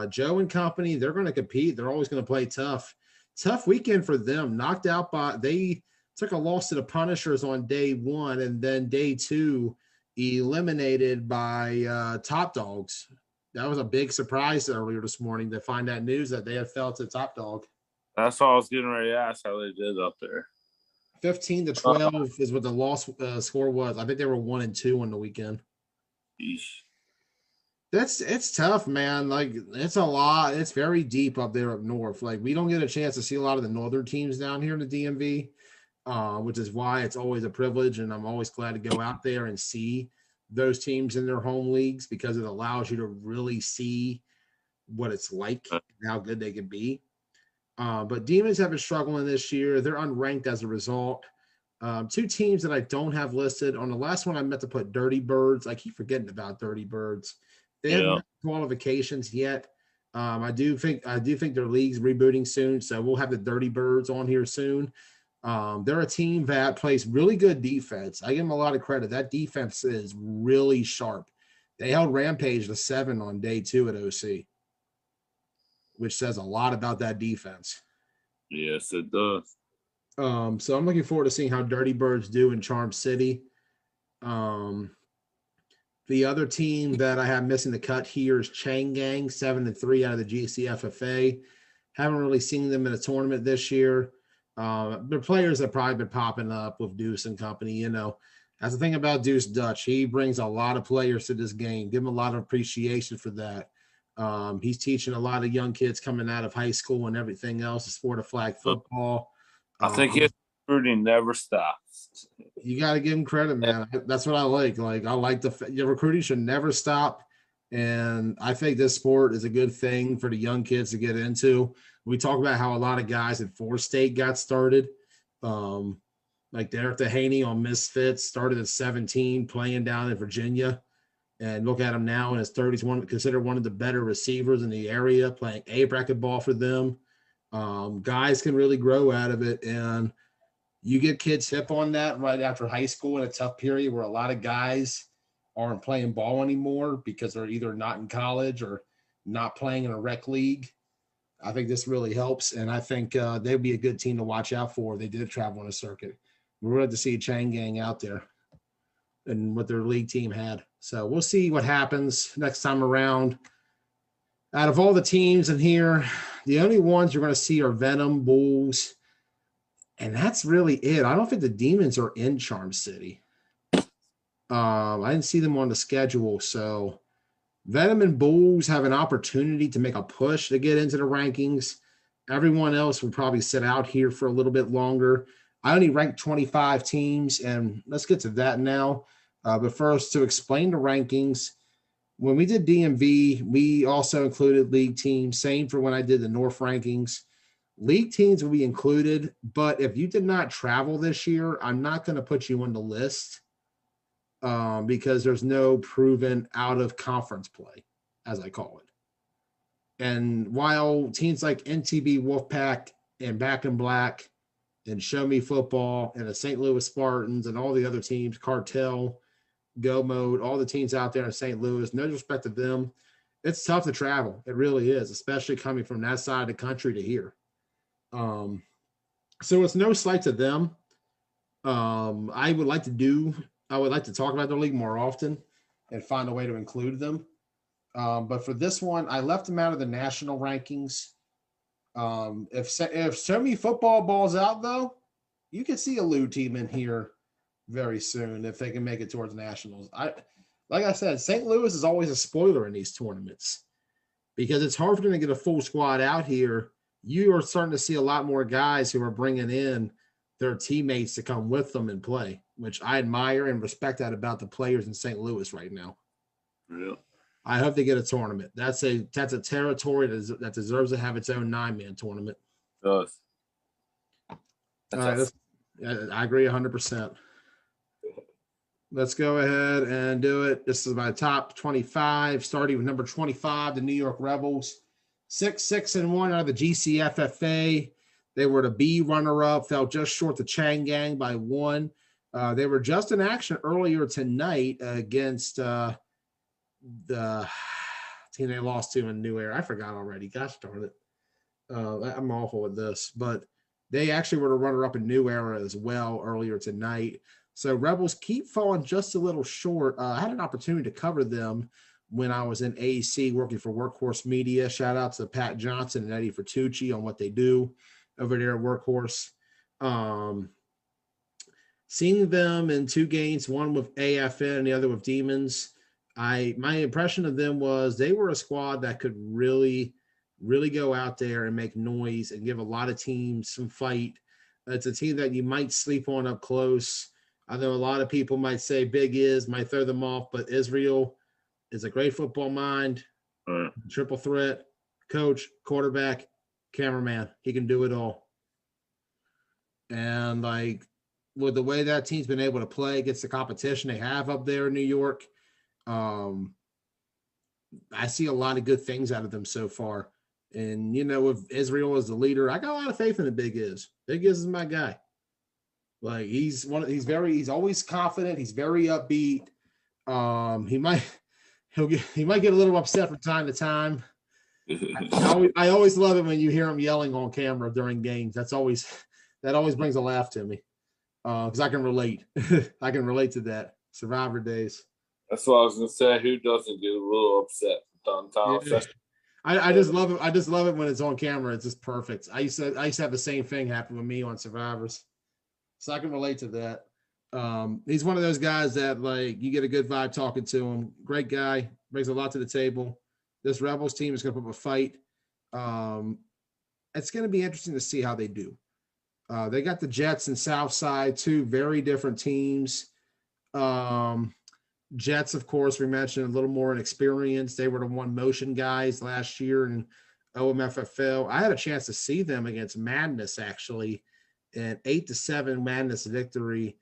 Joe and company, they're going to compete. They're always going to play tough. Tough weekend for them. Knocked out they took a loss to the Punishers on day 1, and then day 2 eliminated by Top Dogs. That was a big surprise earlier this morning to find that news that they had fell to Top Dog. That's all I was getting ready to ask, how they did up there. 15-12 is what the loss score was. I think they were 1-2 on the weekend. Eesh. It's tough, man. Like, it's a lot. It's very deep up there up north. Like, we don't get a chance to see a lot of the northern teams down here in the DMV, which is why it's always a privilege, and I'm always glad to go out there and see those teams in their home leagues, because it allows you to really see what it's like and how good they can be. But Demons have been struggling this year. They're unranked as a result. 2 teams that I don't have listed. On the last one, I meant to put Dirty Birds. I keep forgetting about Dirty Birds. They haven't qualifications yet. I do think their league's rebooting soon, so we'll have the Dirty Birds on here soon. They're a team that plays really good defense. I give them a lot of credit. That defense is really sharp. They held Rampage to 7 on day 2 at OC, which says a lot about that defense. Yes, it does. So I'm looking forward to seeing how Dirty Birds do in Charm City. The other team that I have missing the cut here is Chang Gang, 7-3 out of the GCFFA. Haven't really seen them in a tournament this year. They're players that probably been popping up with Deuce and company. You know, that's the thing about Deuce Dutch. He brings a lot of players to this game. Give him a lot of appreciation for that. He's teaching a lot of young kids coming out of high school and everything else, the sport of flag football. I think his recruiting never stops. You got to give him credit, man. That's what I like. Like, I like your recruiting should never stop. And I think this sport is a good thing for the young kids to get into. We talk about how a lot of guys at 4-State got started. Like Derek Dehaney on Misfits started at 17 playing down in Virginia. And look at him now in his 30s, considered one of the better receivers in the area, playing A-bracket ball for them. Guys can really grow out of it. And you get kids hip on that right after high school in a tough period where a lot of guys aren't playing ball anymore because they're either not in college or not playing in a rec league. I think this really helps. And I think they'd be a good team to watch out for. They did travel on a circuit. We're glad to see Chang Gang out there and what their league team had. So we'll see what happens next time around. Out of all the teams in here, the only ones you're going to see are Venom, Bulls, and that's really it. I don't think the Demons are in Charm City. I didn't see them on the schedule. So Venom and Bulls have an opportunity to make a push to get into the rankings. Everyone else will probably sit out here for a little bit longer. I only ranked 25 teams, and let's get to that now. But first, to explain the rankings, when we did DMV, we also included league teams. Same for when I did the North rankings. League teams will be included, but if you did not travel this year, I'm not going to put you on the list. because there's no proven out of conference play, as I call it. And while teams like NTB Wolfpack and Back in Black and Show Me Football and the St. Louis Spartans and all the other teams, Cartel, Go Mode, all the teams out there in St. Louis, no disrespect to them, it's tough to travel. It really is, especially coming from that side of the country to here. So it's no slight to them. I would like to talk about the league more often and find a way to include them. But for this one, I left them out of the national rankings. If Show Me Football balls out, though, you could see a Lou team in here very soon if they can make it towards nationals. Like I said, St. Louis is always a spoiler in these tournaments because it's hard for them to get a full squad out here. You are starting to see a lot more guys who are bringing in their teammates to come with them and play, which I admire and respect that about the players in St. Louis right now. Yeah. I hope they get a tournament. That's a territory that deserves to have its own 9-man tournament. It does. All right, I agree 100%. Let's go ahead and do it. This is my top 25, starting with number 25, the New York Rebels. 6-6-1 out of the GCFFA. They were the B runner-up, fell just short the Chang Gang by 1. They were just in action earlier tonight against the team they lost to in New Era. I forgot already. Gosh darn it. I'm awful with this, but they actually were the runner-up in New Era as well earlier tonight. So Rebels keep falling just a little short. I had an opportunity to cover them when I was in AEC working for Workhorse Media. Shout out to Pat Johnson and Eddie Fertucci on what they do over there at Workhorse. Seeing them in 2 games, one with AFN and the other with Demons, my impression of them was they were a squad that could really, really go out there and make noise and give a lot of teams some fight. It's a team that you might sleep on up close. I know a lot of people might say Big Iz might throw them off, but Israel is a great football mind, triple threat, coach, quarterback, cameraman. He can do it all. And like with the way that team's been able to play against the competition they have up there in New York, I see a lot of good things out of them so far. And, you know, with Israel as the leader, I got a lot of faith in the Big Iz. Big Iz is my guy. Like he's always confident. He's very upbeat. He might get a little upset from time to time. I always love it when you hear him yelling on camera during games. That always brings a laugh to me. Because I can relate. I can relate to that. Survivor days. That's what I was gonna say. Who doesn't get a little upset from time to time? Yeah. I just love it. I just love it when it's on camera. It's just perfect. I used to have the same thing happen with me on Survivors. So I can relate to that. He's one of those guys that like you get a good vibe talking to him. Great guy, brings a lot to the table. This Rebels team is going to put up a fight. It's going to be interesting to see how they do. They got the Jets and Southside, 2 very different teams. Jets, of course, we mentioned a little more inexperienced. They were the one motion guys last year in OMFFL. I had a chance to see them against Madness actually. An 8-7 Madness victory.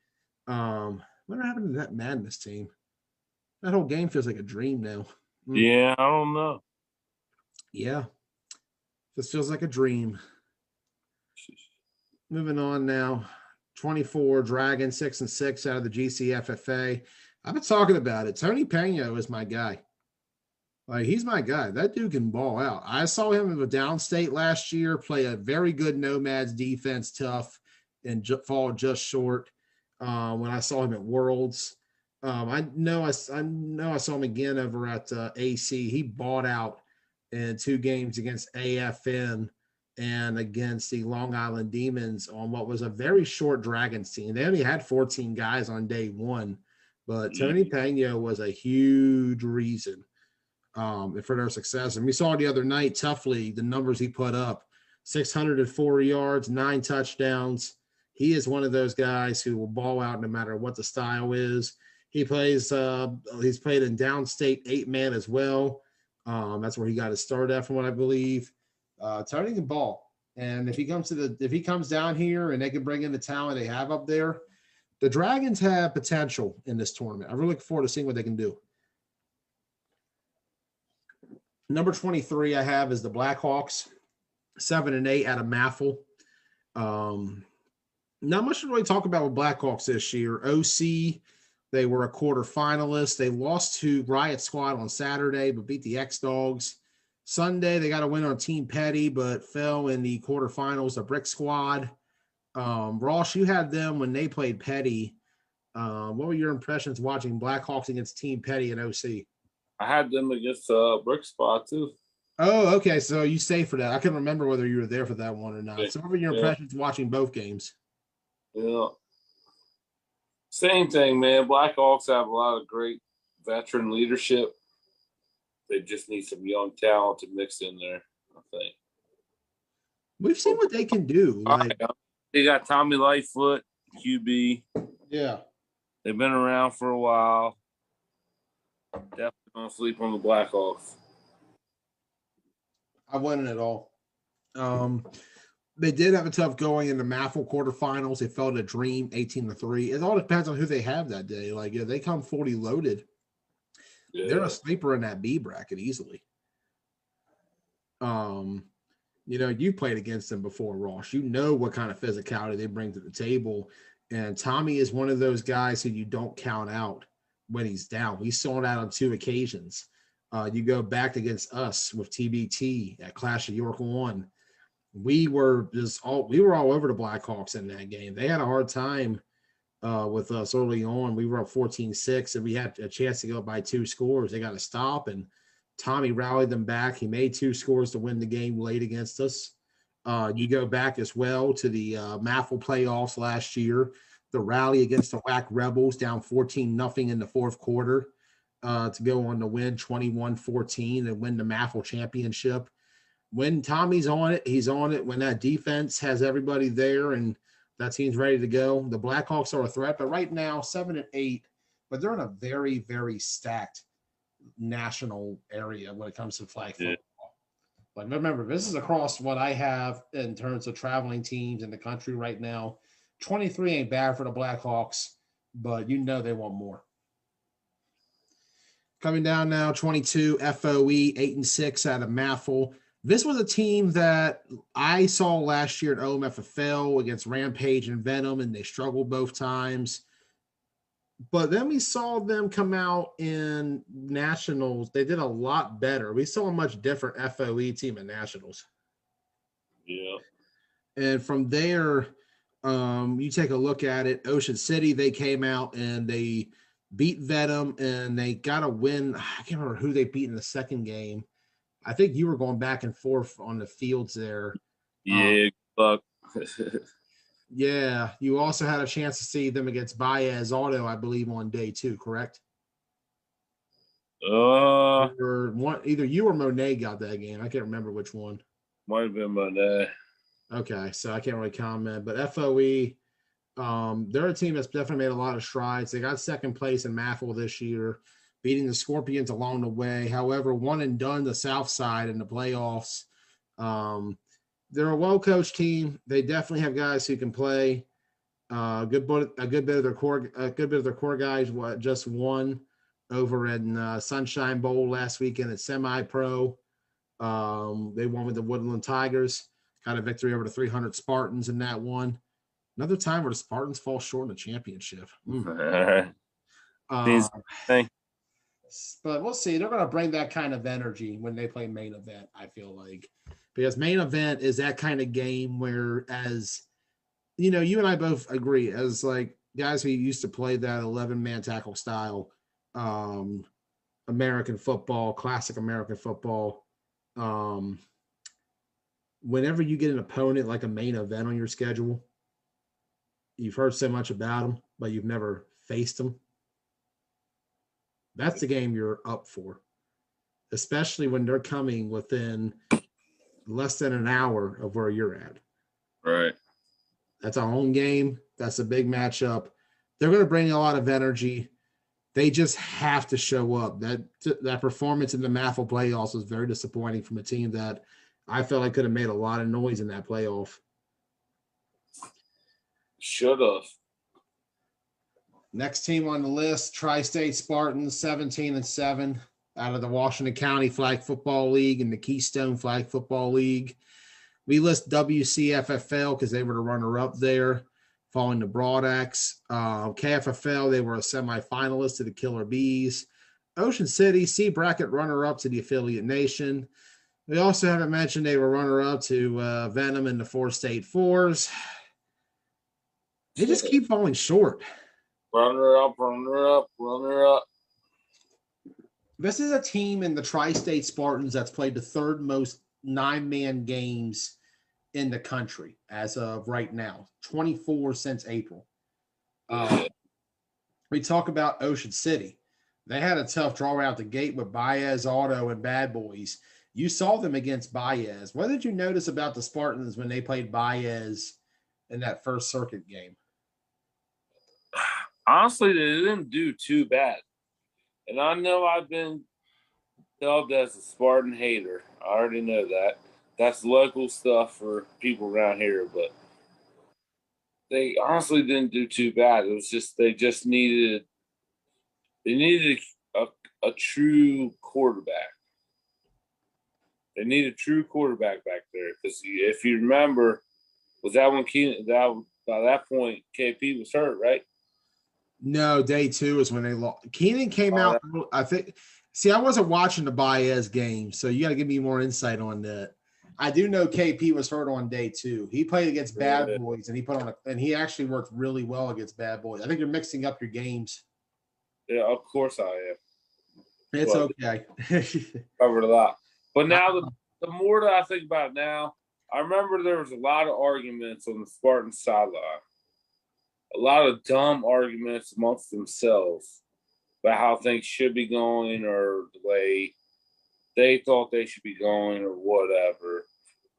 What happened to that Madness team? That whole game feels like a dream now. Yeah, I don't know. Yeah. This feels like a dream. Moving on now. 24 Dragon 6-6 out of the GCFFA. I've been talking about it. Tony Pena is my guy. Like he's my guy. That dude can ball out. I saw him in the downstate last year play a very good Nomads defense, tough, and fall just short. When I saw him at Worlds, I know I saw him again over at AC. He bought out in 2 games against AFN and against the Long Island Demons on what was a very short Dragons team. They only had 14 guys on day 1, but Tony Pena was a huge reason for their success. And we saw the other night, Toughly, the numbers he put up, 604 yards, 9 touchdowns. He is one of those guys who will ball out no matter what the style is. He plays, he's played in downstate 8-man as well. That's where he got his start at from what I believe. Tony can ball. And if he comes down here and they can bring in the talent they have up there, The Dragons have potential in this tournament. I'm really looking forward to seeing what they can do. Number 23 I have is the Blackhawks, 7-8 out of Maffel. Not much to really talk about with Blackhawks this year. OC, they were a quarter finalist. They lost to Riot Squad on Saturday, but beat the X-Dogs. Sunday, they got a win on Team Petty, but fell in the quarterfinals of Brick Squad. Ross, you had them when they played Petty. What were your impressions watching Blackhawks against Team Petty and OC? I had them against Brick Spot too. Oh, okay. So you stayed for that. I couldn't remember whether you were there for that one or not. So what were your impressions watching both games? Yeah. Same thing, man. Blackhawks have a lot of great veteran leadership. They just need some young talent to mix in there, I think. We've seen what they can do. They got Tommy Lightfoot, QB. Yeah. They've been around for a while. Definitely don't sleep on the Blackhawks. I wouldn't at all. They did have a tough going in the Maffel quarterfinals. They fell to Dream 18-3. It all depends on who they have that day. Like, if they come fully loaded, they're a sleeper in that B bracket easily. You played against them before, Ross. You know what kind of physicality they bring to the table. And Tommy is one of those guys who you don't count out when he's down. We saw that on 2 occasions. You go back against us with TBT at Clash of York 1. We were all over the Blackhawks in that game. They had a hard time with us early on. We were up 14-6, and we had a chance to go by 2 scores. They got to stop, and Tommy rallied them back. He made 2 scores to win the game late against us. You go back as well to the Maffel playoffs last year, the rally against the WAC Rebels down 14-0 in the fourth quarter to go on to win 21-14 and win the Maffel championship. When Tommy's on it, he's on it. When that defense has everybody there and that team's ready to go, the Blackhawks are a threat. But right now, 7-8, but they're in a very, very stacked national area when it comes to flag football. But remember, this is across what I have in terms of traveling teams in the country right now. 23 ain't bad for the Blackhawks, but they want more. Coming down now, 22, FOE, 8-6 out of Maffel. This was a team that I saw last year at OMFFL against Rampage and Venom, and they struggled both times. But then we saw them come out in Nationals. They did a lot better. We saw a much different FOE team in Nationals. Yeah. And from there, you take a look at it. Ocean City, they came out and they beat Venom, and they got a win. I can't remember who they beat in the second game. I think you were going back and forth on the fields there. Yeah, fuck. Yeah, you also had a chance to see them against Baez Auto, I believe, on day 2, correct? Either you or Monet got that game. I can't remember which one. Might have been Monet. Okay, so I can't really comment. But FOE, they're a team that's definitely made a lot of strides. They got second place in Maffel this year, beating the Scorpions along the way. However, one and done the South Side in the playoffs. They're a well-coached team. They definitely have guys who can play. A good bit of their core guys just won over in Sunshine Bowl last weekend at semi-pro. They won with the Woodland Tigers. Got a victory over the 300 Spartans in that one. Another time where the Spartans fall short in the championship. But we'll see. They're going to bring that kind of energy when they play main event, I feel like. Because main event is that kind of game where, as you and I both agree, as like guys who used to play that 11-man tackle style, American football, classic American football. Whenever you get an opponent like a main event on your schedule, you've heard so much about them, but you've never faced them. That's the game you're up for, especially when they're coming within less than an hour of where you're at. Right. That's a home game. That's a big matchup. They're going to bring a lot of energy. They just have to show up. That performance in the Maffel playoffs was very disappointing from a team that I felt like could have made a lot of noise in that playoff. Should have. Next team on the list, Tri-State Spartans, 17-7, out of the Washington County Flag Football League and the Keystone Flag Football League. We list WCFFL because they were the runner-up there, following the Broadax. KFFL, they were a semifinalist to the Killer Bees. Ocean City, C bracket runner-up to the Affiliate Nation. We also haven't mentioned they were runner-up to Venom and the Four State Fours. They just keep falling short. Runner up, runner up, runner up. This is a team in the Tri-State Spartans that's played the third most 9-man games in the country as of right now, 24 since April. We talk about Ocean City. They had a tough draw out the gate with Baez, Auto, and Bad Boys. You saw them against Baez. What did you notice about the Spartans when they played Baez in that first circuit game? Honestly, they didn't do too bad. And I know I've been dubbed as a Spartan hater. I already know that. That's local stuff for people around here, but they honestly didn't do too bad. It was just they needed a true quarterback. They need a true quarterback back there because if you remember, was that when Keenan? By that point, KP was hurt, right? No, day 2 is when they lost. Keenan came out. I think. See, I wasn't watching the Baez game, so you got to give me more insight on that. I do know KP was hurt on day 2. He played against Bad Boys, and he actually worked really well against Bad Boys. I think you're mixing up your games. Yeah, of course I am. It's okay. Covered a lot. But now, the more that I think about it now, I remember there was a lot of arguments on the Spartan sideline. A lot of dumb arguments amongst themselves about how things should be going or the way they thought they should be going or whatever.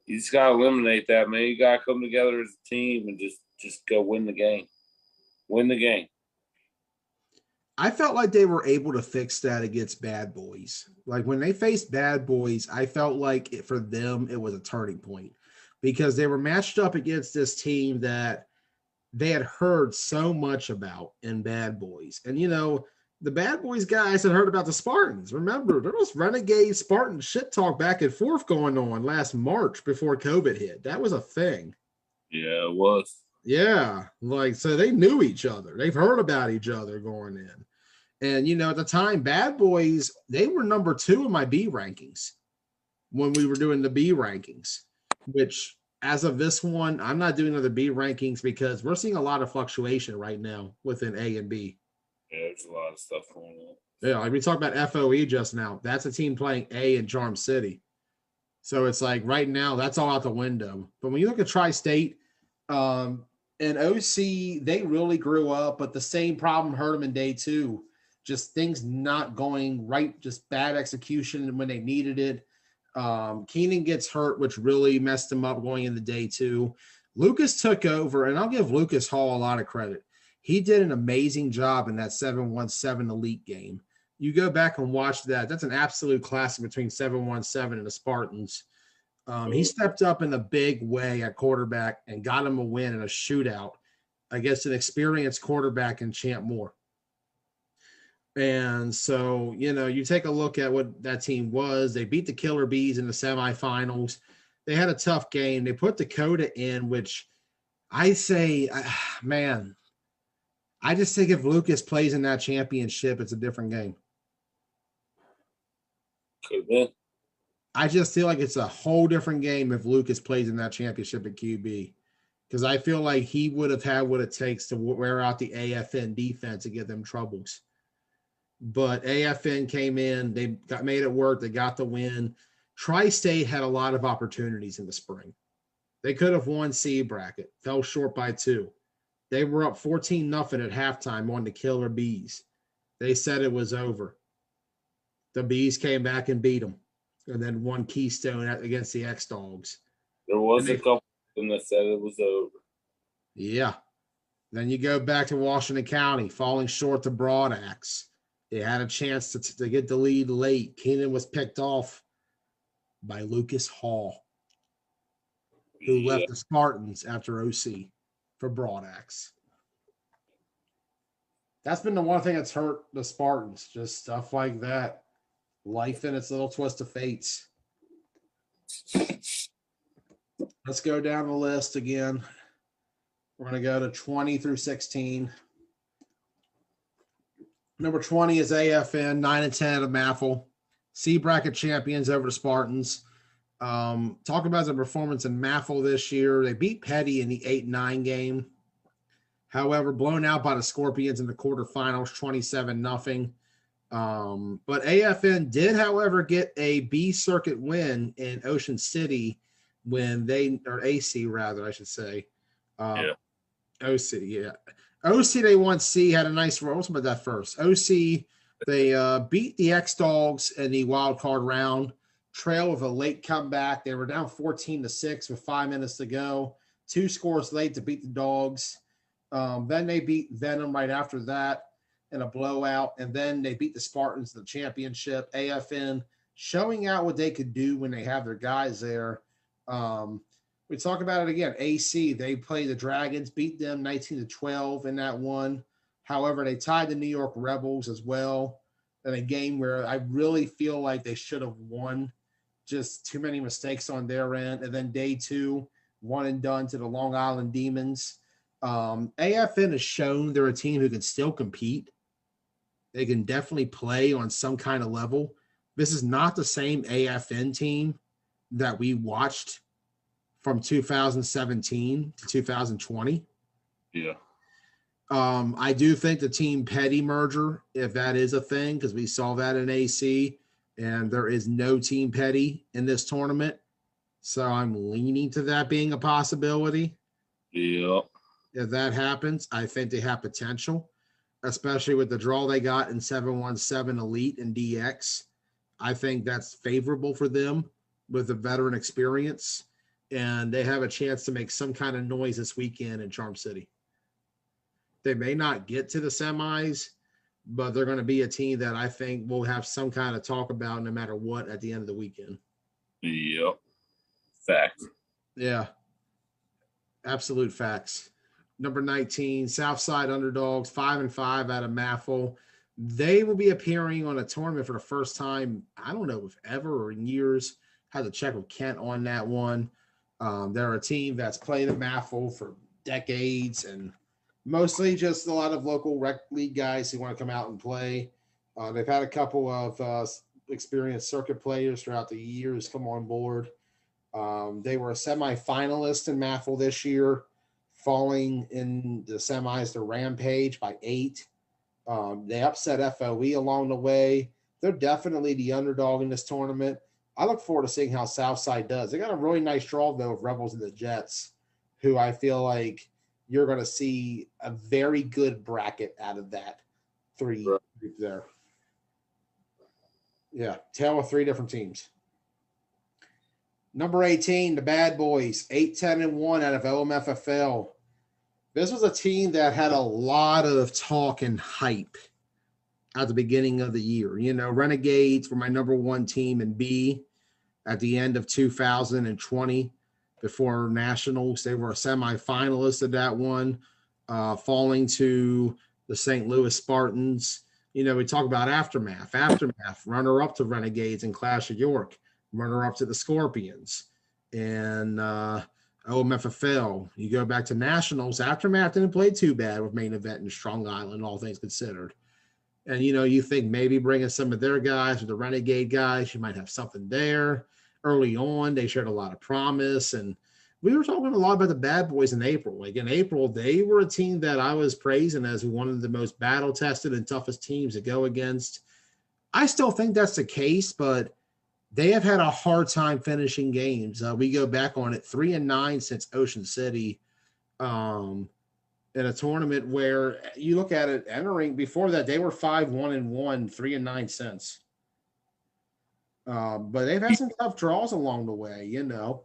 You just got to eliminate that, man. You got to come together as a team and just go win the game. Win the game. I felt like they were able to fix that against Bad Boys. Like when they faced Bad Boys, I felt like for them it was a turning point because they were matched up against this team that they had heard so much about in Bad Boys. And, the Bad Boys guys had heard about the Spartans. Remember, there was renegade Spartan shit talk back and forth going on last March before COVID hit. That was a thing. Yeah, it was. Yeah. So they knew each other. They've heard about each other going in. And, at the time, Bad Boys, they were number 2 in my B rankings when we were doing the B rankings, which as of this one, I'm not doing other B rankings because we're seeing a lot of fluctuation right now within A and B. Yeah, there's a lot of stuff going on. Yeah, like we talked about FOE just now. That's a team playing A in Charm City. So it's like right now, that's all out the window. But when you look at Tri-State and OC, they really grew up, but the same problem hurt them in day 2. Just things not going right, just bad execution when they needed it. Keenan gets hurt, which really messed him up going into day 2. Lucas took over, and I'll give Lucas Hall a lot of credit. He did an amazing job in that 7-1-7 elite game. You go back and watch that. That's an absolute classic between 7-1-7 and the Spartans. He stepped up in a big way at quarterback and got him a win in a shootout against an experienced quarterback in Champ Moore. And so, you take a look at what that team was. They beat the Killer Bees in the semifinals. They had a tough game. They put Dakota in, which I say, man, I just think if Lucas plays in that championship, it's a different game. Could have been. I just feel like it's a whole different game if Lucas plays in that championship at QB. Because I feel like he would have had what it takes to wear out the AFN defense and give them troubles. But AFN came in, they made it work, they got the win. Tri-State had a lot of opportunities in the spring. They could have won C bracket, fell short by 2. They were up 14-0 at halftime on the Killer Bees. They said it was over. The Bees came back and beat them, and then won Keystone against the X-Dogs. There was a couple that said it was over. Yeah. Then you go back to Washington County, falling short to Broadax. They had a chance to get the lead late. Keenan was picked off by Lucas Hall, who left the Spartans after OC for Broadax. That's been the one thing that's hurt the Spartans, just stuff like that. Life and its little twist of fates. Let's go down the list again. We're going to go to 20 through 16. Number 20 is AFN, 9 and 10 of Maffel. C bracket champions over the Spartans. Talk about the performance in Maffel this year. They beat Petty in the 8-9 game. However, blown out by the Scorpions in the quarterfinals, 27-0. But AFN did, however, get a B circuit win in Ocean City when they, or AC rather, I should say. Yeah. OC, yeah. OC, they won C, had a nice roll. What's about that first? OC, they beat the X-Dogs in the wild card round. Trail with a late comeback. They were down 14-6 with 5 minutes to go. 2 scores late to beat the Dogs. Then they beat Venom right after that in a blowout. And then they beat the Spartans in the championship. AFN showing out what they could do when they have their guys there. We talk about it again. AC, they played the Dragons, beat them 19-12 in that one. However, they tied the New York Rebels as well in a game where I really feel like they should have won. Just too many mistakes on their end. And then day 2, 1 and done to the Long Island Demons. AFN has shown they're a team who can still compete. They can definitely play on some kind of level. This is not the same AFN team that we watched from 2017 to 2020. Yeah. I do think the Team Petty merger, if that is a thing, because we saw that in AC, and there is no Team Petty in this tournament. So I'm leaning to that being a possibility. Yeah. If that happens, I think they have potential, especially with the draw they got in 717 Elite and DX. I think that's favorable for them with the veteran experience, and they have a chance to make some kind of noise this weekend in Charm City. They may not get to the semis, but they're going to be a team that I think will have some kind of talk about no matter what at the end of the weekend. Yep. Fact. Yeah. Absolute facts. Number 19, Southside Underdogs, 5-5 out of Maffel. They will be appearing on a tournament for the first time, I don't know if ever or in years. Had to check with Kent on that one. They're a team that's played at Maffel for decades and mostly just a lot of local rec league guys who want to come out and play. They've had a couple of experienced circuit players throughout the years come on board. They were a semifinalist in Maffel this year, falling in the semis to Rampage by 8. They upset FOE along the way. They're definitely the underdog in this tournament. I look forward to seeing how Southside does. They got a really nice draw, though, of Rebels and the Jets, who I feel like you're going to see a very good bracket out of that 3 group there. Yeah, tale of 3 different teams. Number 18, the Bad Boys, 8-10-1 out of OMFFL. This was a team that had a lot of talk and hype at the beginning of the year. You know, Renegades were my number 1 team in B at the end of 2020 before Nationals. They were a semifinalist of that one, falling to the St. Louis Spartans. You know, we talk about Aftermath, runner-up to Renegades and Clash of York, runner-up to the Scorpions. And OMFFL, you go back to Nationals, Aftermath didn't play too bad with Main Event and Strong Island, all things considered. And, you know, you think maybe bringing some of their guys or the Renegade guys, you might have something there. Early on, they showed a lot of promise. And we were talking a lot about the Bad Boys in April. Like in April, they were a team that I was praising as one of the most battle-tested and toughest teams to go against. I still think that's the case, but they have had a hard time finishing games. We go back on it 3-9 since Ocean City. In a tournament where you look at it entering before that, they were 5-1-1, 3-9 since. But they've had some tough draws along the way. You know,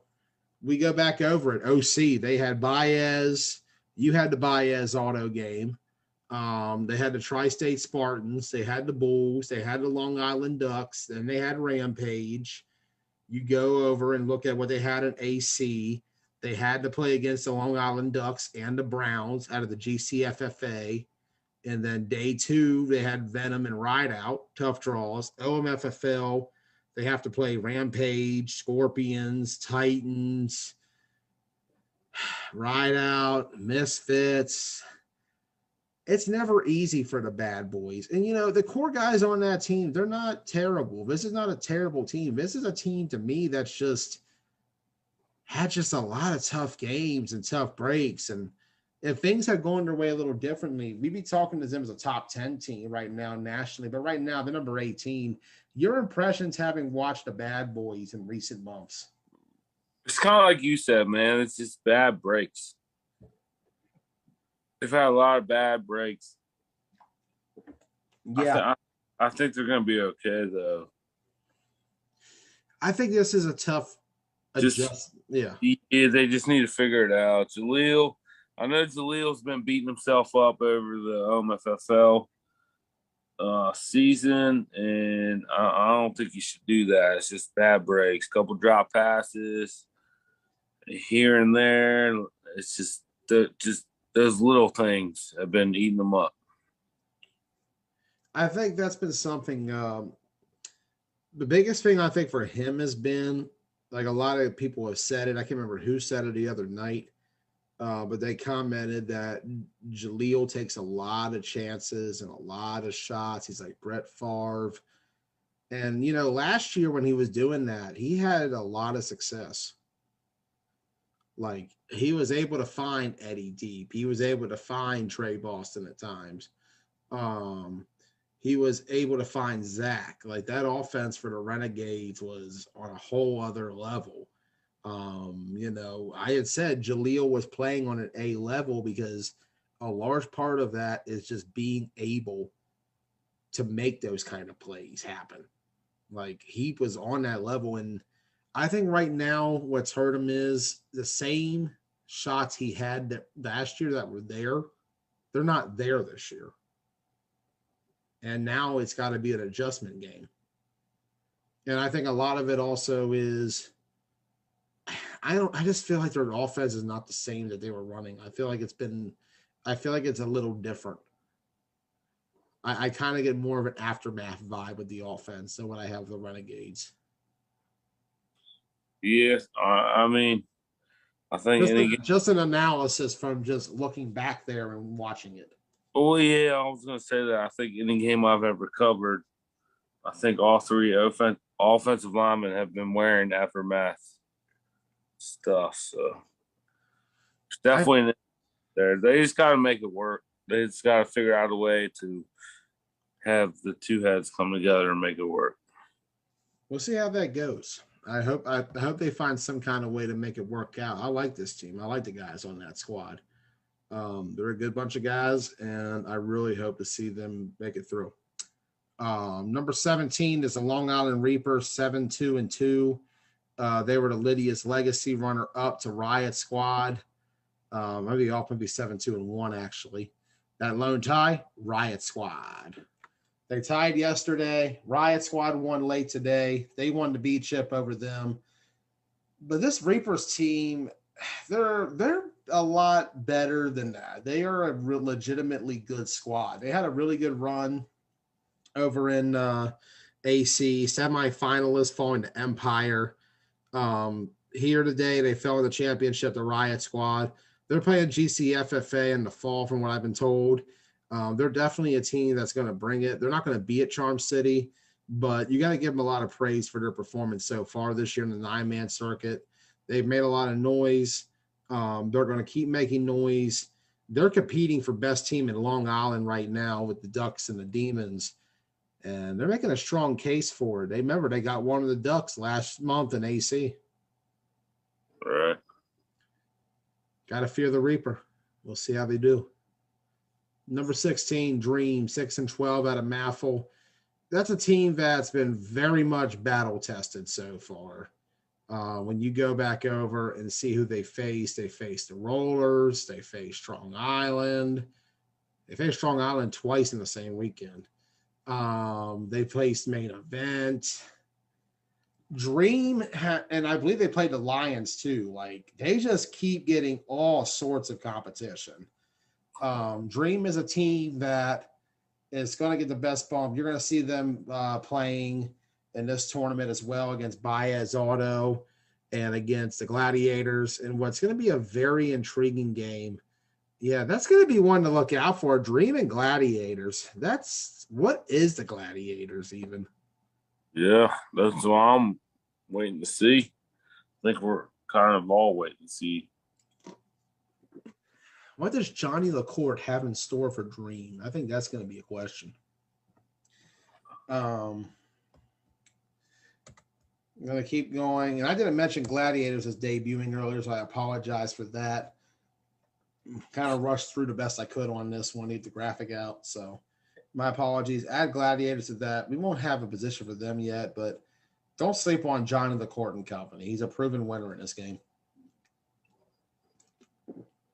we go back over it. OC, they had Baez. You had the Baez auto game. They had the Tri-State Spartans. They had the Bulls. They had the Long Island Ducks. Then they had Rampage. You go over and look at what they had in AC. They had to play against the Long Island Ducks and the Browns out of the GCFFA. And then day 2, they had Venom and Rideout, tough draws. OMFFL, they have to play Rampage, Scorpions, Titans, Rideout, Misfits. It's never easy for the bad boys. And, the core guys on that team, they're not terrible. This is not a terrible team. This is a team, to me, that's just had just a lot of tough games and tough breaks. And if things had gone their way a little differently, we'd be talking to them as a top 10 team right now nationally. But right now, they're number 18. Your impressions having watched the bad boys in recent months? It's kind of like you said, man. It's just bad breaks. They've had a lot of bad breaks. Yeah. I think they're going to be okay, though. I think this is a tough adjustment. Yeah, they just need to figure it out. I know Jalil's been beating himself up over the OMFFL season, and I don't think you should do that. It's just bad breaks, couple drop passes here and there. It's just those little things have been eating them up. I think that's been something. The biggest thing I think for him has been, like, a lot of people have said it. I can't remember who said it the other night, but they commented that Jalil takes a lot of chances and a lot of shots. He's like Brett Favre. And, last year when he was doing that, he had a lot of success. Like, he was able to find Eddie Deep. He was able to find Trey Boston at times. He was able to find Zach. Like, that offense for the Renegades was on a whole other level. I had said Jalil was playing on an A level because a large part of that is just being able to make those kind of plays happen. Like, he was on that level. And I think right now what's hurt him is the same shots he had that last year that were there. They're not there this year. And now it's got to be an adjustment game. And I think a lot of it also is, I just feel like their offense is not the same that they were running. I feel like it's a little different. I kind of get more of an aftermath vibe with the offense than what I have with the Renegades. Yes, I mean, I think just an analysis from just looking back there and watching it. Oh, yeah, I was going to say that. I think any game I've ever covered, I think all three offensive linemen have been wearing aftermath stuff. So it's definitely there. They just got to make it work. They just got to figure out a way to have the two heads come together and make it work. We'll see how that goes. I hope they find some kind of way to make it work out. I like this team. I like the guys on that squad. They're a good bunch of guys, and I really hope to see them make it through. Number 17 is the Long Island Reapers, 7-2-2. They were the Lydia's Legacy runner-up to Riot Squad. Maybe 7-2-1, actually. That lone tie, Riot Squad. They tied yesterday. Riot Squad won late today. They won the beat chip over them. But this Reapers team, they're a lot better than that. They are a legitimately good squad. They had a really good run over in AC, semifinalists falling to Empire. Here today, they fell in the championship, the Riot Squad. They're playing GCFFA in the fall, from what I've been told. They're definitely a team that's going to bring it. They're not going to be at Charm City, but you got to give them a lot of praise for their performance so far this year in the 9-man circuit. They've made a lot of noise. They're going to keep making noise. They're competing for best team in Long Island right now with the Ducks and the Demons, and they're making a strong case for it. They got one of the Ducks last month in AC. All right. Got to fear the Reaper. We'll see how they do. Number 16, Dream, 6-12 out of Maffle. That's a team that's been very much battle tested so far. When you go back over and see who they faced the Rollers, they faced Strong Island. They faced Strong Island twice in the same weekend. They placed Main Event. Dream, and I believe they played the Lions too. Like, they just keep getting all sorts of competition. Dream is a team that is going to get the best bump. You're going to see them playing in this tournament as well against Baez Auto and against the Gladiators, and what's going to be a very intriguing game. Yeah, that's going to be one to look out for. Dream and Gladiators. What is the Gladiators even? Yeah, that's what I'm waiting to see. I think we're kind of all waiting to see. What does Johnny LaCourte have in store for Dream? I think that's going to be a question. I'm going to keep going. And I didn't mention Gladiators as debuting earlier, so I apologize for that. Kind of rushed through the best I could on this one, need the graphic out. So my apologies. Add Gladiators to that. We won't have a position for them yet, but don't sleep on Johnny LaCourte and company. He's a proven winner in this game.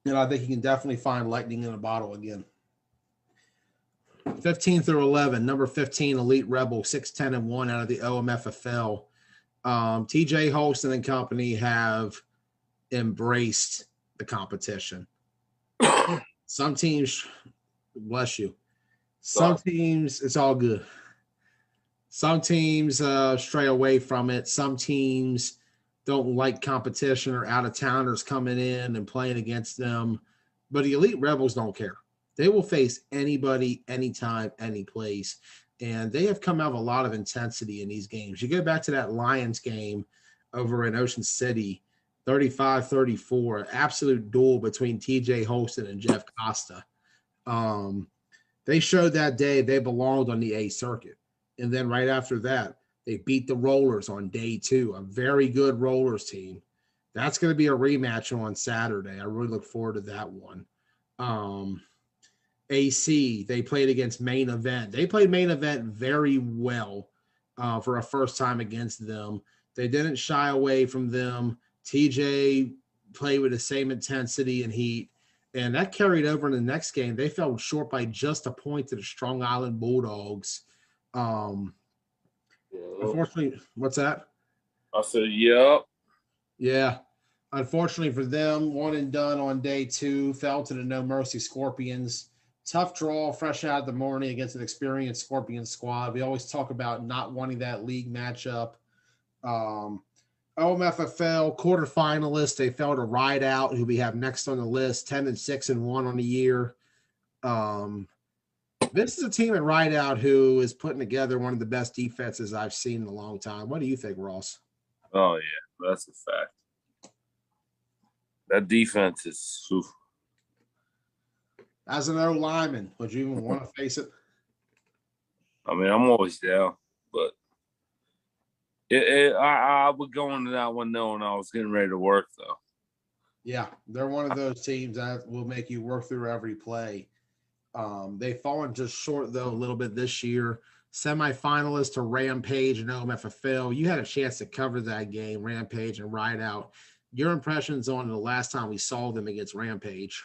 And I think he can definitely find lightning in a bottle again. 15 through 11, number 15, Elite Rebel, 6-10-1 out of the OMFFL. TJ Holston and company have embraced the competition. Some teams, bless you. Some teams, it's all good. Some teams stray away from it. Some teams don't like competition or out-of-towners coming in and playing against them. But the Elite Rebels don't care. They will face anybody, anytime, any place. And they have come out of a lot of intensity in these games. You go back to that Lions game over in Ocean City, 35-34, absolute duel between TJ Holston and Jeff Costa. They showed that day they belonged on the A circuit. And then right after that, they beat the Rollers on day 2, a very good Rollers team. That's going to be a rematch on Saturday. I really look forward to that one. AC, they played against Main Event. They played Main Event very well for a first time against them. They didn't shy away from them. TJ played with the same intensity and heat, and that carried over in the next game. They fell short by just a point to the Strong Island Bulldogs. Unfortunately, what's that? I said, yep. Yeah. Unfortunately for them, one and done on day 2, fell to the No Mercy Scorpions. Tough draw, fresh out of the morning against an experienced Scorpion squad. We always talk about not wanting that league matchup. OMFFL quarterfinalists, they fell to Ride Out, who we have next on the list, 10-6-1 on the year. This is a team at Ride Out who is putting together one of the best defenses I've seen in a long time. What do you think, Ross? Oh, yeah, that's a fact. That defense is oof. As an O lineman, would you even want to face it? I mean, I'm always down, but I would go into that one knowing I was getting ready to work, though. Yeah, they're one of those teams that will make you work through every play. They've fallen just short, though, a little bit this year. Semifinalist to Rampage and OMFFL. You had a chance to cover that game, Rampage and Ride Out. Your impressions on the last time we saw them against Rampage?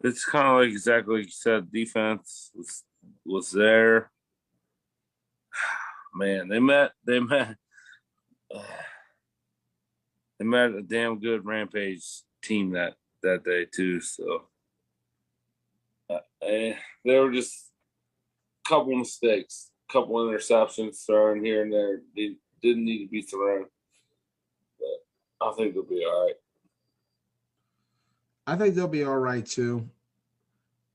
It's kind of like exactly like you said. Defense was there. Man, they met a damn good Rampage team that day too. So there were just a couple mistakes, a couple interceptions thrown here and there. They didn't need to be thrown, but I think they'll be all right. I think they'll be all right too.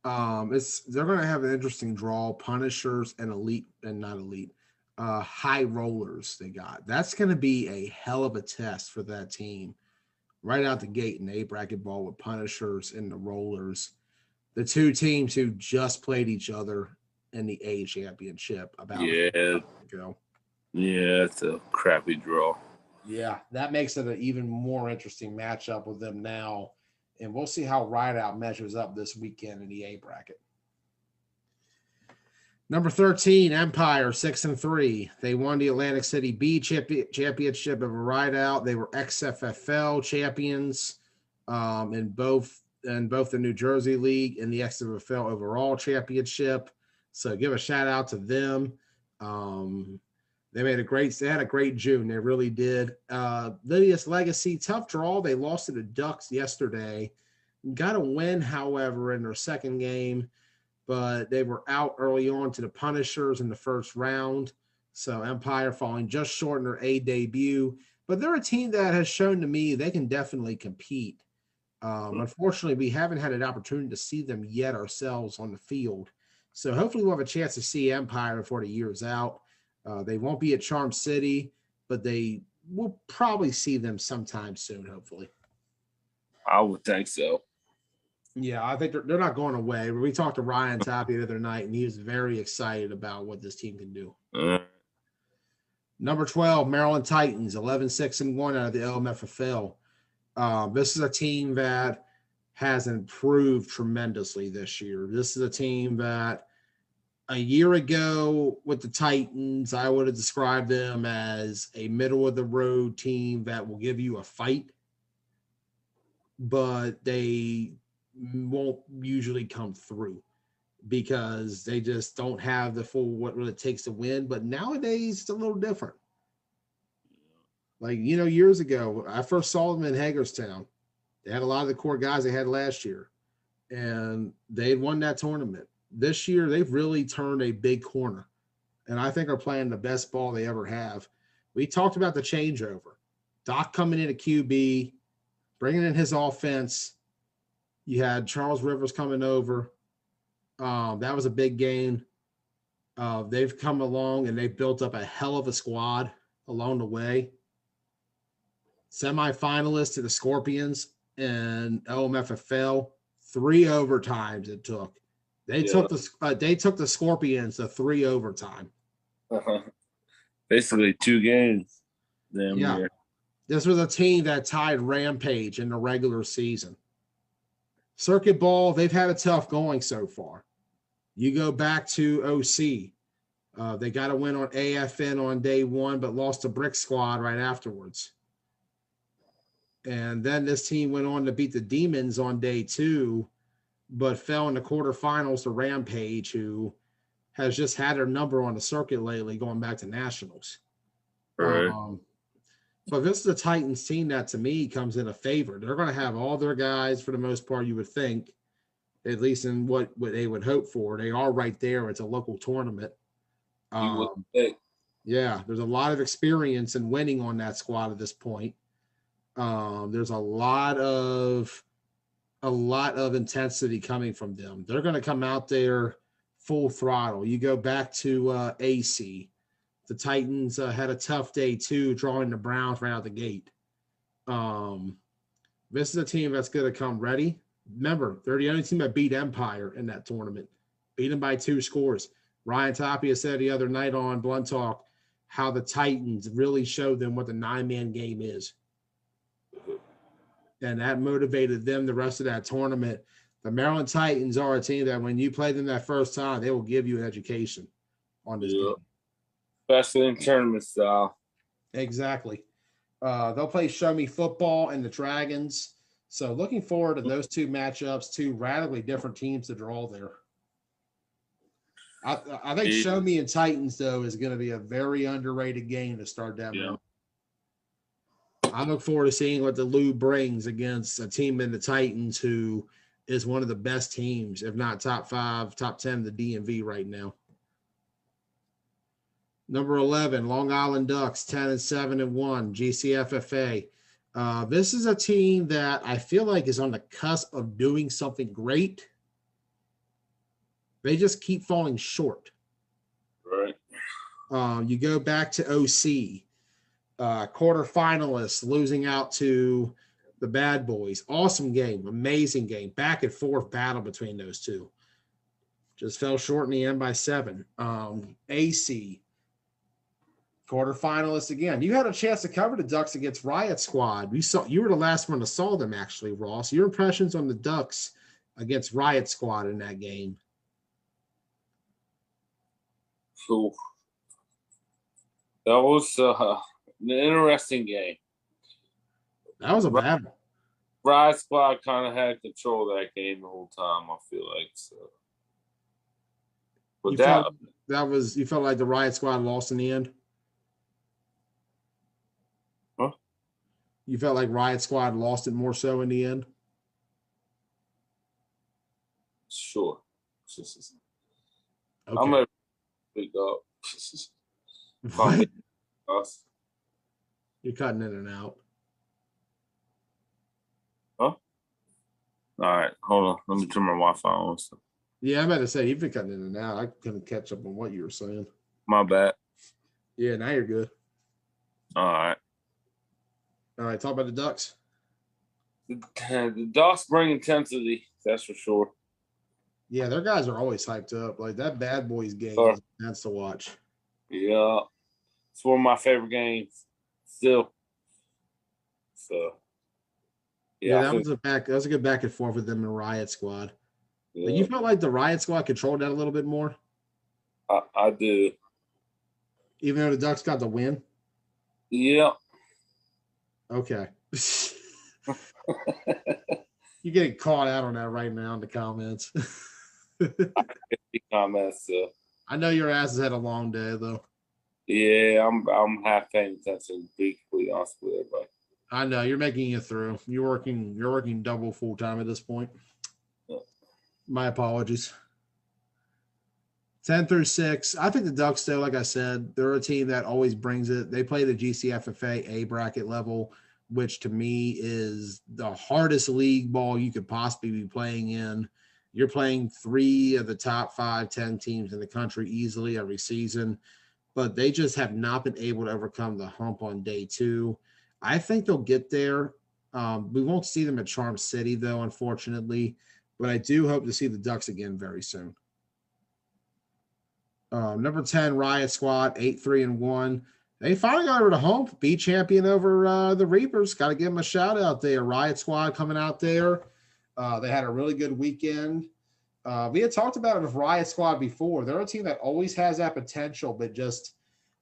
They're going to have an interesting draw. Punishers and elite and not elite, high rollers they got. That's going to be a hell of a test for that team right out the gate in A bracket ball with Punishers and the Rollers, the two teams who just played each other in the A championship about a year ago. Yeah, it's a crappy draw. Yeah, that makes it an even more interesting matchup with them now. And we'll see how Ride Out measures up this weekend in the A bracket. Number 13, Empire, 6-3. They won the Atlantic City B championship of a Ride Out. They were XFFL champions in both the New Jersey League and the XFFL overall championship. So give a shout out to them. They had a great June. They really did. Lydia's Legacy, tough draw. They lost to the Ducks yesterday. got a win, however, in their second game, but they were out early on to the Punishers in the first round. So Empire falling just short in their A debut. But they're a team that has shown to me they can definitely compete. Unfortunately, we haven't had an opportunity to see them yet ourselves on the field. So hopefully we'll have a chance to see Empire before the year's out. They won't be at Charm City, but they will probably see them sometime soon, hopefully. I would think so. Yeah, I think they're not going away. We talked to Ryan Tapia the other night, and he was very excited about what this team can do. Number 12, Maryland Titans, 11-6-1 out of the LMFFL. This is a team that has improved tremendously this year. This is a team that a year ago with the Titans, I would have described them as a middle-of-the-road team that will give you a fight, but they won't usually come through because they just don't have the full what really takes to win. But nowadays it's a little different. Like, years ago, I first saw them in Hagerstown. They had a lot of the core guys they had last year, and they had won that tournament. This year, they've really turned a big corner, and I think are playing the best ball they ever have. We talked about the changeover. Doc coming in at QB, bringing in his offense. You had Charles Rivers coming over. That was a big gain. They've come along, and they've built up a hell of a squad along the way. Semi-finalists to the Scorpions and LMFFL, 3 overtimes it took. They took the Scorpions to 3 overtime. Basically 2 games. Yeah. This was a team that tied Rampage in the regular season. Circuit Ball, they've had a tough going so far. You go back to OC. They got a win on AFN on day 1, but lost to Brick Squad right afterwards. And then this team went on to beat the Demons on day 2, but fell in the quarterfinals to Rampage, who has just had their number on the circuit lately, going back to nationals. Right. But this is a Titans team that, to me, comes in a favor. They're going to have all their guys, for the most part, you would think, at least in what they would hope for. They are right there. It's a local tournament. Yeah, there's a lot of experience in winning on that squad at this point. There's a lot of intensity coming from them. They're going to come out there full throttle. You go back to AC. The Titans had a tough day too, drawing the Browns right out the gate. This is a team that's going to come ready. Remember, they're the only team that beat Empire in that tournament. Beat them by 2 scores. Ryan Tapia said the other night on Blunt Talk how the Titans really showed them what the 9-man game is. And that motivated them the rest of that tournament. The Maryland Titans are a team that when you play them that first time, they will give you an education on this game. Especially in tournament style. Exactly. They'll play Show Me Football and the Dragons. So looking forward to those 2 matchups, 2 radically different teams to draw there. I think Show Me and Titans, though, is going to be a very underrated game to start that month. I look forward to seeing what the Lou brings against a team in the Titans who is one of the best teams, if not top 5, top 10 of the DMV right now. Number 11, Long Island Ducks, 10-7-1, GCFFA. This is a team that I feel like is on the cusp of doing something great. They just keep falling short. Right. You go back to OC. Quarterfinalists losing out to the Bad Boys. Awesome game, amazing game. Back and forth battle between those 2. Just fell short in the end by 7. AC quarterfinalists again. You had a chance to cover the Ducks against Riot Squad. You were the last one to saw them actually, Ross. Your impressions on the Ducks against Riot Squad in that game? So that was an interesting game. That was a bad one. Riot Squad kind of had control of that game the whole time, I feel like. So, but you felt like the Riot Squad lost in the end? Huh? You felt like Riot Squad lost it more so in the end? Sure. I'm Okay. ready to pick up. Calm What? down. You're cutting in and out. Huh? All right, hold on. Let me turn my Wi-Fi on. So. Yeah, I'm about to say you've been cutting in and out. I couldn't catch up on what you were saying. My bad. Yeah, now you're good. All right. All right, talk about the Ducks. The Ducks bring intensity, that's for sure. Yeah, their guys are always hyped up. Like that Bad Boys game is intense to watch. Yeah, it's one of my favorite games still. So Yeah, yeah, that was a good back and forth with them and Riot Squad. yeah, But you felt like the Riot Squad controlled that a little bit more, I do. even though the Ducks got the win. Yeah. Okay. You're getting caught out on that right now in the comments. Comments. I know your ass has had a long day though. Yeah, I'm half paying attention. To be completely honest with everybody. I know you're making it through. You're working double full time at this point. Yeah. My apologies. 10 through 6. I think the Ducks, though, like I said, they're a team that always brings it. They play the GCFFA A bracket level, which to me is the hardest league ball you could possibly be playing in. You're playing 3 of the top 5, 10 teams in the country easily every season, but they just have not been able to overcome the hump on day 2. I think they'll get there. We won't see them at Charm City, though, unfortunately, but I do hope to see the Ducks again very soon. Number 10, Riot Squad, 8-3-1. They finally got over the hump, beat champion over the Reapers. Got to give them a shout out there. Riot Squad coming out there. They had a really good weekend. We had talked about it with Riot Squad before. They're a team that always has that potential, but just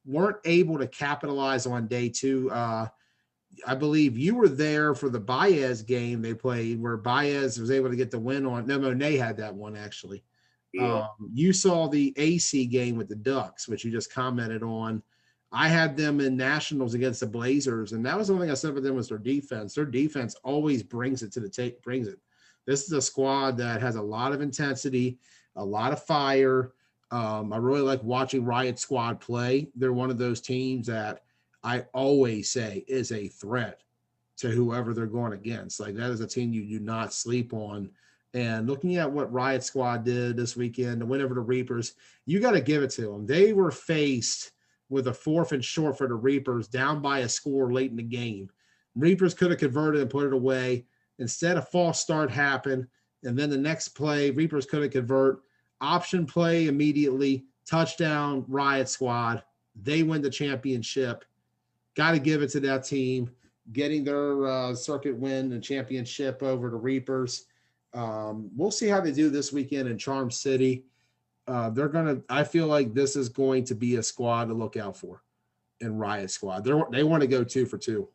weren't able to capitalize on day 2. I believe you were there for the Baez game they played where Baez was able to get the win on. No, Monet had that one actually. Yeah. You saw the AC game with the Ducks, which you just commented on. I had them in nationals against the Blazers, and that was the only thing I said about them was their defense. Their defense always brings it to the tape, brings it. This is a squad that has a lot of intensity, a lot of fire. I really like watching Riot Squad play. They're one of those teams that I always say is a threat to whoever they're going against. Like that is a team you do not sleep on. And looking at what Riot Squad did this weekend to win over the Reapers, you got to give it to them. They were faced with a 4th and short for the Reapers, down by a score late in the game. Reapers could have converted and put it away. Instead, a false start happened. And then the next play, Reapers could have convert. Option play immediately. Touchdown, Riot Squad. They win the championship. Got to give it to that team. Getting their circuit win and championship over the Reapers. We'll see how they do this weekend in Charm City. I feel like this is going to be a squad to look out for in Riot Squad. They want to go 2 for 2.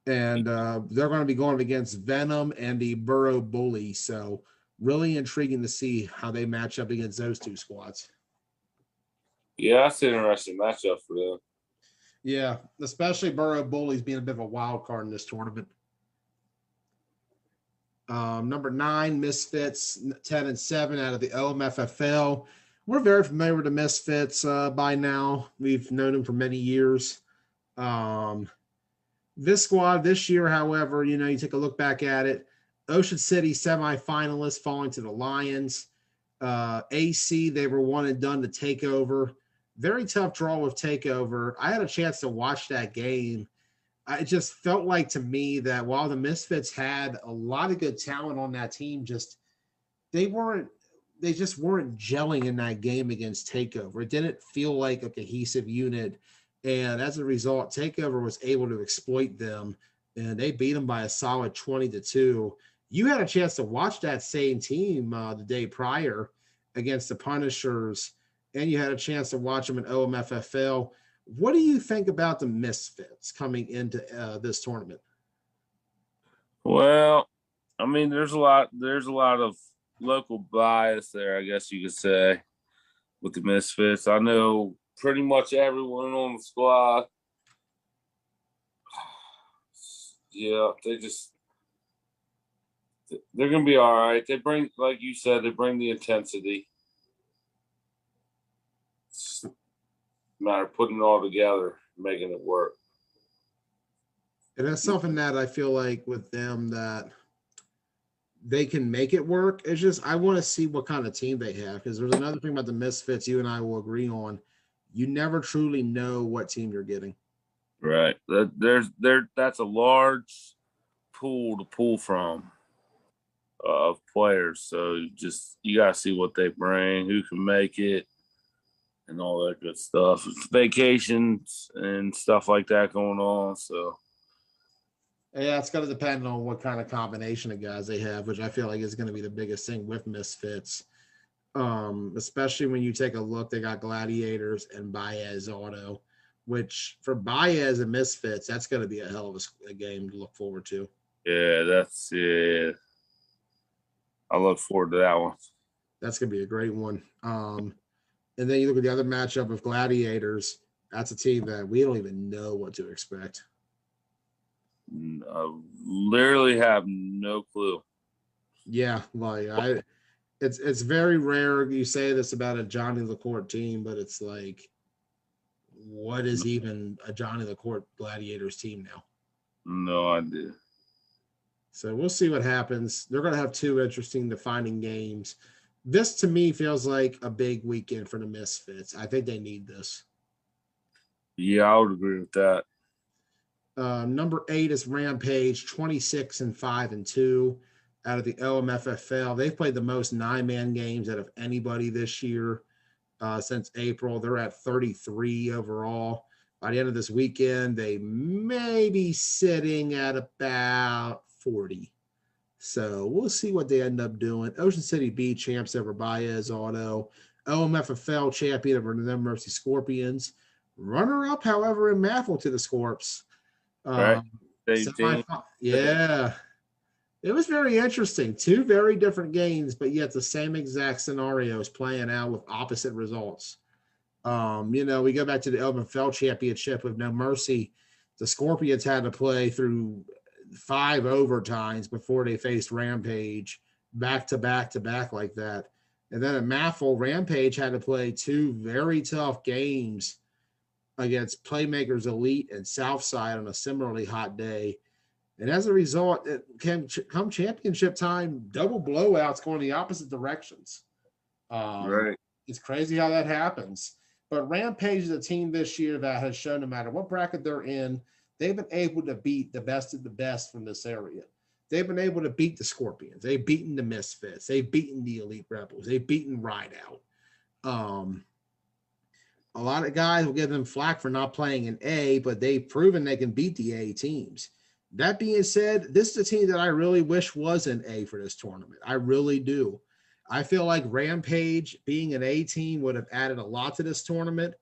And they're going to be going against Venom and the Burrow Bully. So really intriguing to see how they match up against those 2 squads. Yeah, that's an interesting matchup for them. Yeah, especially Burrow Bullies being a bit of a wild card in this tournament. Number 9, Misfits, 10-7 out of the OMFFL. We're very familiar with the Misfits by now. We've known them for many years. This squad this year, however, you take a look back at it. Ocean City semifinalists falling to the Lions. AC, they were one and done to Takeover. Very tough draw with Takeover. I had a chance to watch that game. It just felt like to me that while the Misfits had a lot of good talent on that team, they just weren't gelling in that game against Takeover. It didn't feel like a cohesive unit. And as a result, Takeover was able to exploit them, and they beat them by a solid 20-2. You had a chance to watch that same team the day prior against the Punishers, and you had a chance to watch them in OMFFL. What do you think about the Misfits coming into this tournament? Well, I mean, there's a lot of local bias there, I guess you could say, with the Misfits. I know pretty much everyone on the squad. Yeah, They're gonna be all right. They bring, like you said, they bring the intensity. It's a matter of putting it all together, making it work. And that's something that I feel like with them that they can make it work. It's just I want to see what kind of team they have, because there's another thing about the Misfits you and I will agree on. You never truly know what team you're getting. Right. That's a large pool to pull from of players. So you gotta see what they bring, who can make it, and all that good stuff. Vacations and stuff like that going on. So Yeah, it's going to depend on what kind of combination of guys they have, which I feel like is going to be the biggest thing with Misfits. Especially when you take a look, they got Gladiators and Baez Auto, which for Baez and Misfits, that's going to be a hell of a game to look forward to. yeah, that's it. I look forward to that one. That's going to be a great one. And then you look at the other matchup of Gladiators. That's a team that we don't even know what to expect. I literally have no clue. Yeah, like it's very rare you say this about a Johnny LaCourte team, but it's like, what is even a Johnny LaCourte Gladiators team now? No idea. So we'll see what happens. They're going to have two interesting defining games. This to me feels like a big weekend for the Misfits. I think they need this. Yeah, I would agree with that. Number 8 is Rampage, 26-5-2 out of the OMFFL. They've played the most 9-man games out of anybody this year since April. They're at 33 overall. By the end of this weekend, they may be sitting at about 40. So we'll see what they end up doing. Ocean City B champs over Baez Auto. OMFFL champion over the Mercy Scorpions. Runner-up, however, in Maffel to the Scorps. Right. Yeah. It was very interesting. Two very different games, but yet the same exact scenarios playing out with opposite results. We go back to the OMFL championship with No Mercy. The Scorpions had to play through 5 overtimes before they faced Rampage back to back to back like that. And then at Maffel, Rampage had to play 2 very tough games against Playmakers Elite and Southside on a similarly hot day. And as a result, it can come championship time, double blowouts going the opposite directions. Right. It's crazy how that happens. But Rampage is a team this year that has shown no matter what bracket they're in, they've been able to beat the best of the best from this area. They've been able to beat the Scorpions. They've beaten the Misfits. They've beaten the Elite Rebels. They've beaten Rideout. A lot of guys will give them flack for not playing an A, but they've proven they can beat the A teams. That being said, this is a team that I really wish was an A for this tournament. I really do. I feel like Rampage being an A team would have added a lot to this tournament.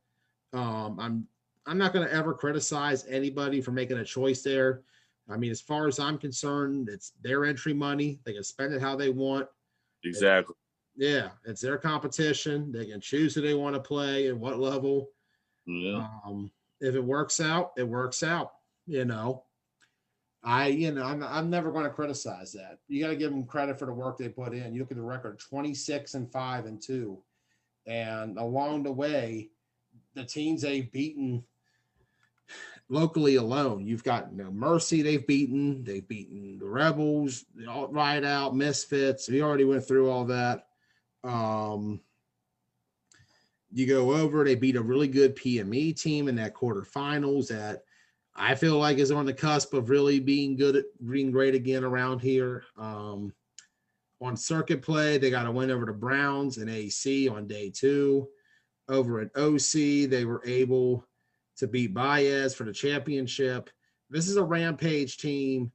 I'm not going to ever criticize anybody for making a choice there. I mean, as far as I'm concerned, it's their entry money. They can spend it how they want. Exactly. It's their competition. They can choose who they want to play and what level. Yeah. If it works out, it works out. I'm never going to criticize that. You got to give them credit for the work they put in. You look at the record, 26-5-2, and along the way, the teams they've beaten locally alone. You've got No Mercy. They've beaten the Rebels, the Rideout, Misfits. We already went through all that. You go over. They beat a really good PME team in that quarterfinals that I feel like is on the cusp of really being good at being great again around here. On circuit play, they got a win over the Browns and AC on day 2. Over at OC, they were able to beat Baez for the championship. This is a Rampage team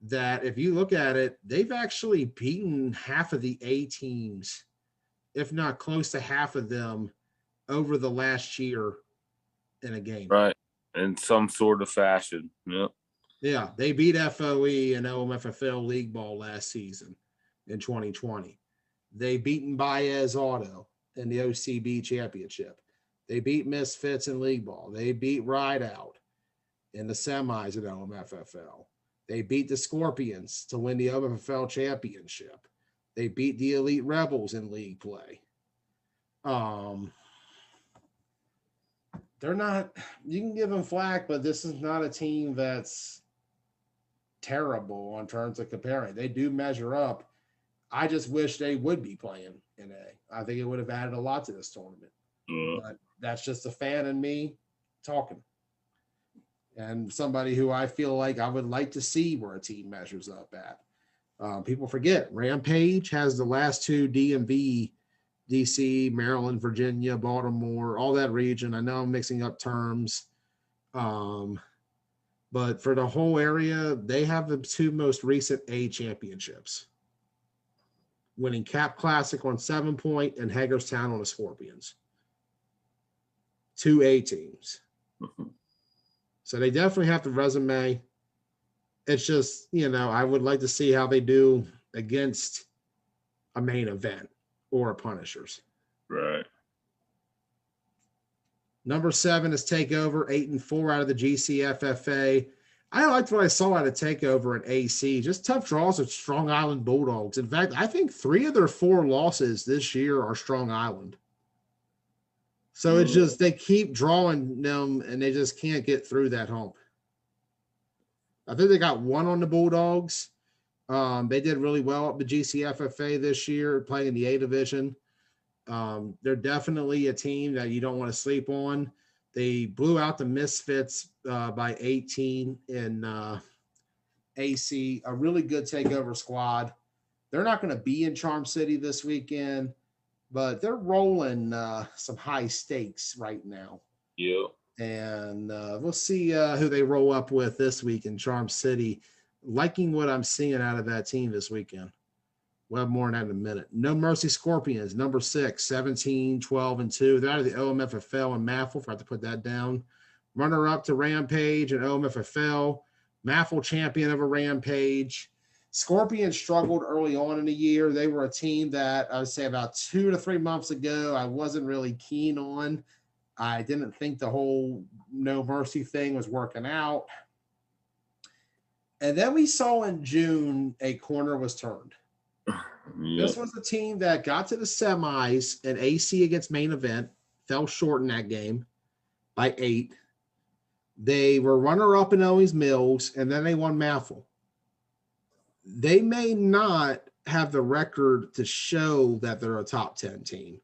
that, if you look at it, they've actually beaten half of the A teams, if not close to half of them, over the last year in a game. Right. In some sort of fashion. Yep. Yeah, they beat FOE and OMFFL League Ball last season in 2020. They beaten Baez Auto in the OCB championship. They beat Misfits in League Ball. They beat Rideout in the semis at OMFFL. They beat the Scorpions to win the OFL championship. They beat the Elite Rebels in league play. They're not, you can give them flack, but this is not a team that's terrible in terms of comparing. They do measure up. I just wish they would be playing in A. I think it would have added a lot to this tournament. But that's just a fan in me talking. And somebody who I feel like I would like to see where a team measures up at. People forget Rampage has the last two DMV, DC, Maryland, Virginia, Baltimore, all that region. I know I'm mixing up terms. But for the whole area, they have the two most recent A championships, winning Cap Classic on 7 Point and Hagerstown on the Scorpions. 2 A teams. So they definitely have the resume. It's just, I would like to see how they do against a main event or a Punishers. Right. Number 7 is TakeOver, 8-4 out of the GCFFA. I liked what I saw out of TakeOver and AC. Just tough draws with Strong Island Bulldogs. In fact, I think 3 of their 4 losses this year are Strong Island. So it's just they keep drawing them and they just can't get through that hump. I think they got 1 on the Bulldogs. They did really well at the GCFFA this year, playing in the A division. They're definitely a team that you don't want to sleep on. They blew out the Misfits by 18 in AC, a really good TakeOver squad. They're not going to be in Charm City this weekend, but they're rolling some high stakes right now. Yeah. And we'll see who they roll up with this week in Charm City. Liking what I'm seeing out of that team this weekend. We'll have more on that in a minute. No Mercy Scorpions, number 6, 17, 12-2. They're out of the OMFFL and MAFL. Forgot to put that down. Runner-up to Rampage and OMFFL. MAFL champion over Rampage. Scorpions struggled early on in the year. They were a team that I would say about 2 to 3 months ago I wasn't really keen on. I didn't think the whole No Mercy thing was working out. And then we saw in June a corner was turned. Yep. This was a team that got to the semis in AC against main event, fell short in that game by 8. They were runner-up in Owings Mills, and then they won MAFL. They may not have the record to show that they're a top 10 team.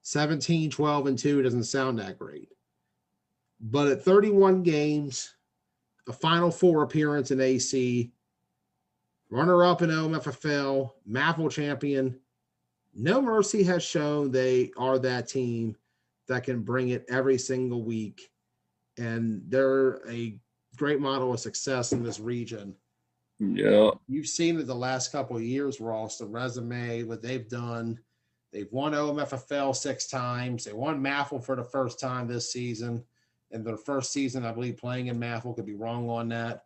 17, 12-2 doesn't sound that great. But at 31 games, a Final Four appearance in AC, runner-up in OMFFL, MAFL champion, No Mercy has shown they are that team that can bring it every single week. And they're a great model of success in this region. Yeah. You've seen it the last couple of years, Ross, the resume, what they've done. They've won OMFFL 6 times. They won MAFL for the first time this season. In their first season, I believe, playing in MAFL. Could be wrong on that.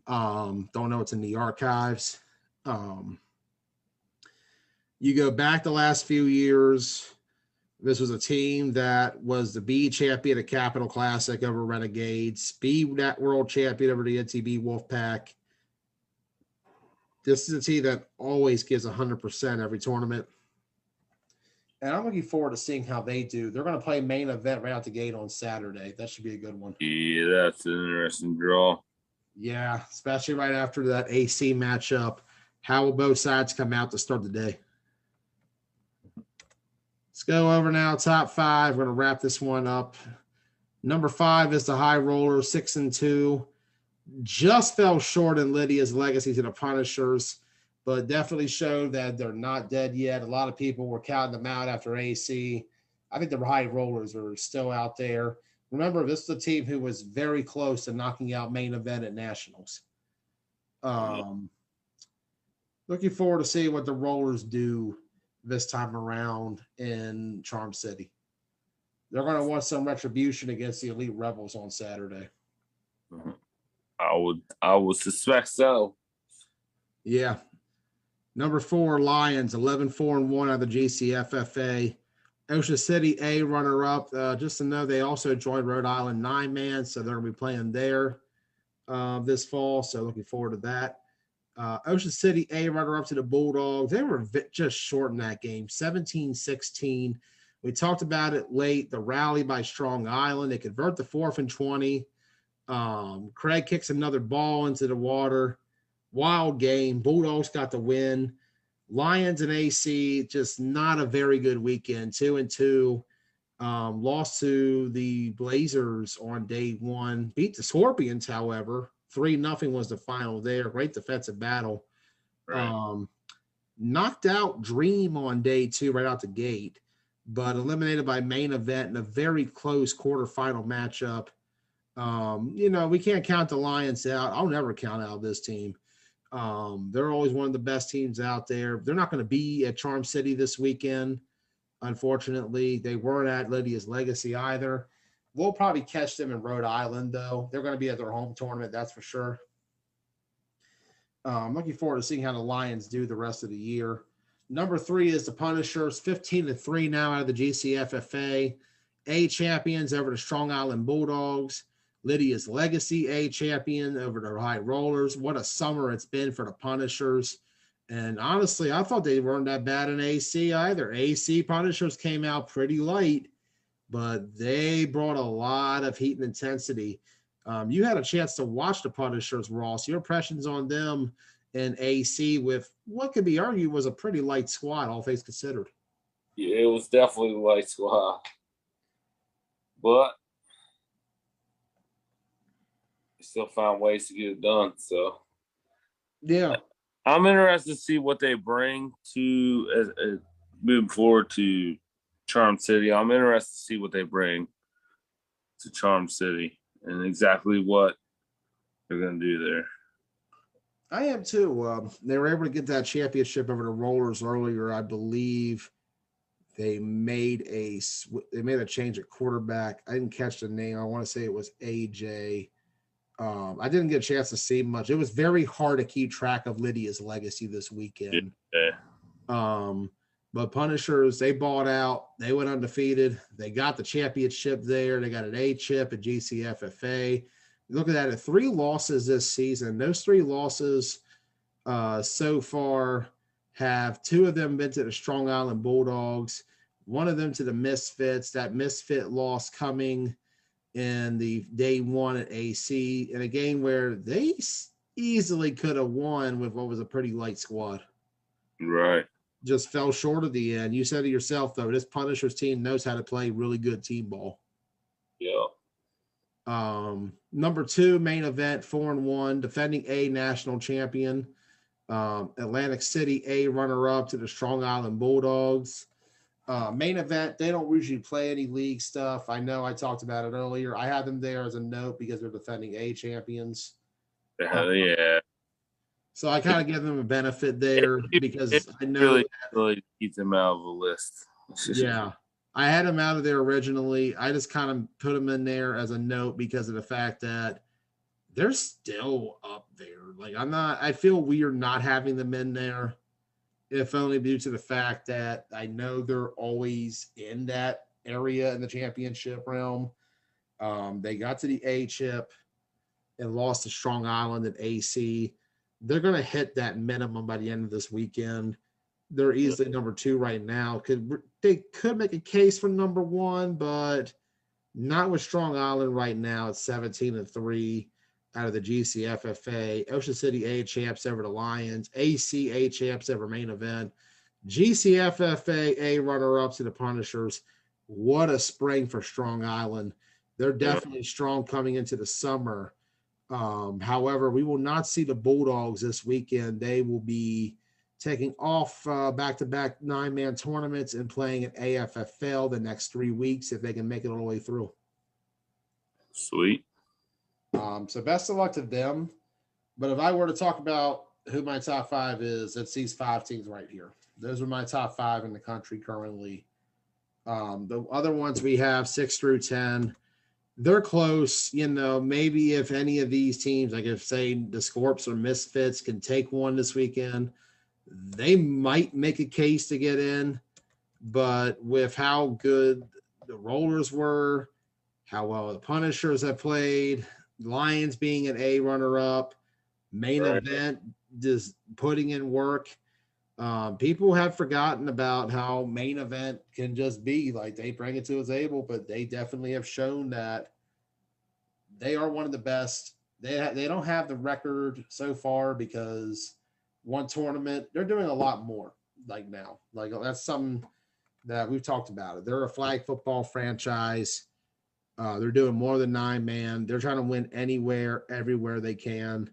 Don't know what's in the archives. You go back the last few years, this was a team that was the B champion at Capital Classic over Renegades, B Net World champion over the NTB Wolfpack. This is a team that always gives 100% every tournament. And I'm looking forward to seeing how they do. They're going to play main event right out the gate on Saturday. That should be a good one. Yeah, that's an interesting draw. Yeah, especially right after that AC matchup. How will both sides come out to start the day? Let's go over now, top 5. We're going to wrap this one up. Number 5 is the High Roller, 6-2. Just fell short in Lydia's legacy to the Punishers, but definitely showed that they're not dead yet. A lot of people were counting them out after AC. I think the High Rollers are still out there. Remember, this is a team who was very close to knocking out main event at Nationals. Looking forward to seeing what the Rollers do this time around in Charm City. They're going to want some retribution against the Elite Rebels on Saturday. I would suspect so. Yeah. Number 4, Lions, 11-4-1 out of the GCFFA. Ocean City A runner-up. Just to know, they also joined Rhode Island 9-man, so they're going to be playing there. this fall. So looking forward to that. Ocean City A runner up to the Bulldogs. They were just short in that game, 17-16. We talked about it late. The rally by Strong Island. They convert the 4th and 20. Craig kicks another ball into the water. Wild game. Bulldogs got the win. Lions and AC, just not a very good weekend. 2-2. Lost to the Blazers on day one. Beat the Scorpions, however. 3-0 was the final there. Great defensive battle. Right. Knocked out Dream on day 2 right out the gate, but eliminated by Main Event in a very close quarterfinal matchup. We can't count the Lions out. I'll never count out this team. They're always one of the best teams out there. They're not going to be at Charm City this weekend. Unfortunately, they weren't at Lydia's Legacy either. We'll probably catch them in Rhode Island, though. They're going to be at their home tournament, that's for sure. I'm looking forward to seeing how the Lions do the rest of the year. Number 3 is the Punishers, 15-3 now out of the GCFFA. A champions over the Strong Island Bulldogs. Lydia's Legacy A champion over the High Rollers. What a summer it's been for the Punishers. And honestly, I thought they weren't that bad in AC either. AC Punishers came out pretty light, but they brought a lot of heat and intensity. You had a chance to watch the Punishers, Ross. Your impressions on them and AC with what could be argued was a pretty light squad, all things considered. Yeah, it was definitely a light squad. But still found ways to get it done. So yeah, I'm interested to see what they bring to as moving forward to Charm City. I'm interested to see what they bring to Charm City and exactly what they're going to do there. I am too. They were able to get that championship over the Rollers earlier. I believe they made a change at quarterback. I didn't catch the name. I want to say it was AJ. I didn't get a chance to see much. It was very hard to keep track of Lydia's Legacy this weekend. Yeah. But Punishers, they bought out. They went undefeated. They got the championship there. They got an A chip at GCFFA. Look at that, at 3 losses this season. Those 3 losses so far have 2 of them been to the Strong Island Bulldogs, 1 of them to the Misfits. That Misfit loss coming in the day 1 at AC in a game where they easily could have won with what was a pretty light squad. Right. Just fell short of the end. You said it yourself, though, this Punishers team knows how to play really good team ball. Yeah. Number 2, Main Event, 4-1, defending A national champion. Atlantic City A runner-up to the Strong Island Bulldogs. Main Event, they don't usually play any league stuff. I know I talked about it earlier. I had them there as a note because they're defending A champions. Yeah. So I kind of give them a benefit there because I know really keep them out of the list. Yeah. I had them out of there originally. I just kind of put them in there as a note because of the fact that they're still up there. Like I feel weird not having them in there, if only due to the fact that I know they're always in that area in the championship realm. They got to the A chip and lost to Strong Island at AC. They're going to hit that minimum by the end of this weekend. They're easily number 2 right now. They could make a case for number 1, but not with Strong Island right now. It's 17-3 out of the GCFFA. Ocean City A champs over the Lions. AC A champs over Main Event. GCFFA A runner-ups to the Punishers. What a spring for Strong Island. They're definitely strong coming into the summer. However, we will not see the Bulldogs this weekend. They will be taking off back-to-back 9-man tournaments and playing at AFFL the next 3 weeks if they can make it all the way through. Sweet. So best of luck to them. But if I were to talk about who my top 5 is, it's these 5 teams right here. Those are my top 5 in the country currently. The other ones we have 6 through 10. They're close, maybe if any of these teams, like if say the Scorps or Misfits can take one this weekend, they might make a case to get in. But with how good the Rollers were, how well the Punishers have played, Lions being an A runner-up, main Right. event just putting in work. People have forgotten about how main event can just be like they bring it to the table, but they definitely have shown that they are one of the best. They don't have the record so far because one tournament they're doing a lot more like now. Like that's something that we've talked about. It. They're a flag football franchise. They're doing more than 9-man. They're trying to win anywhere, everywhere they can,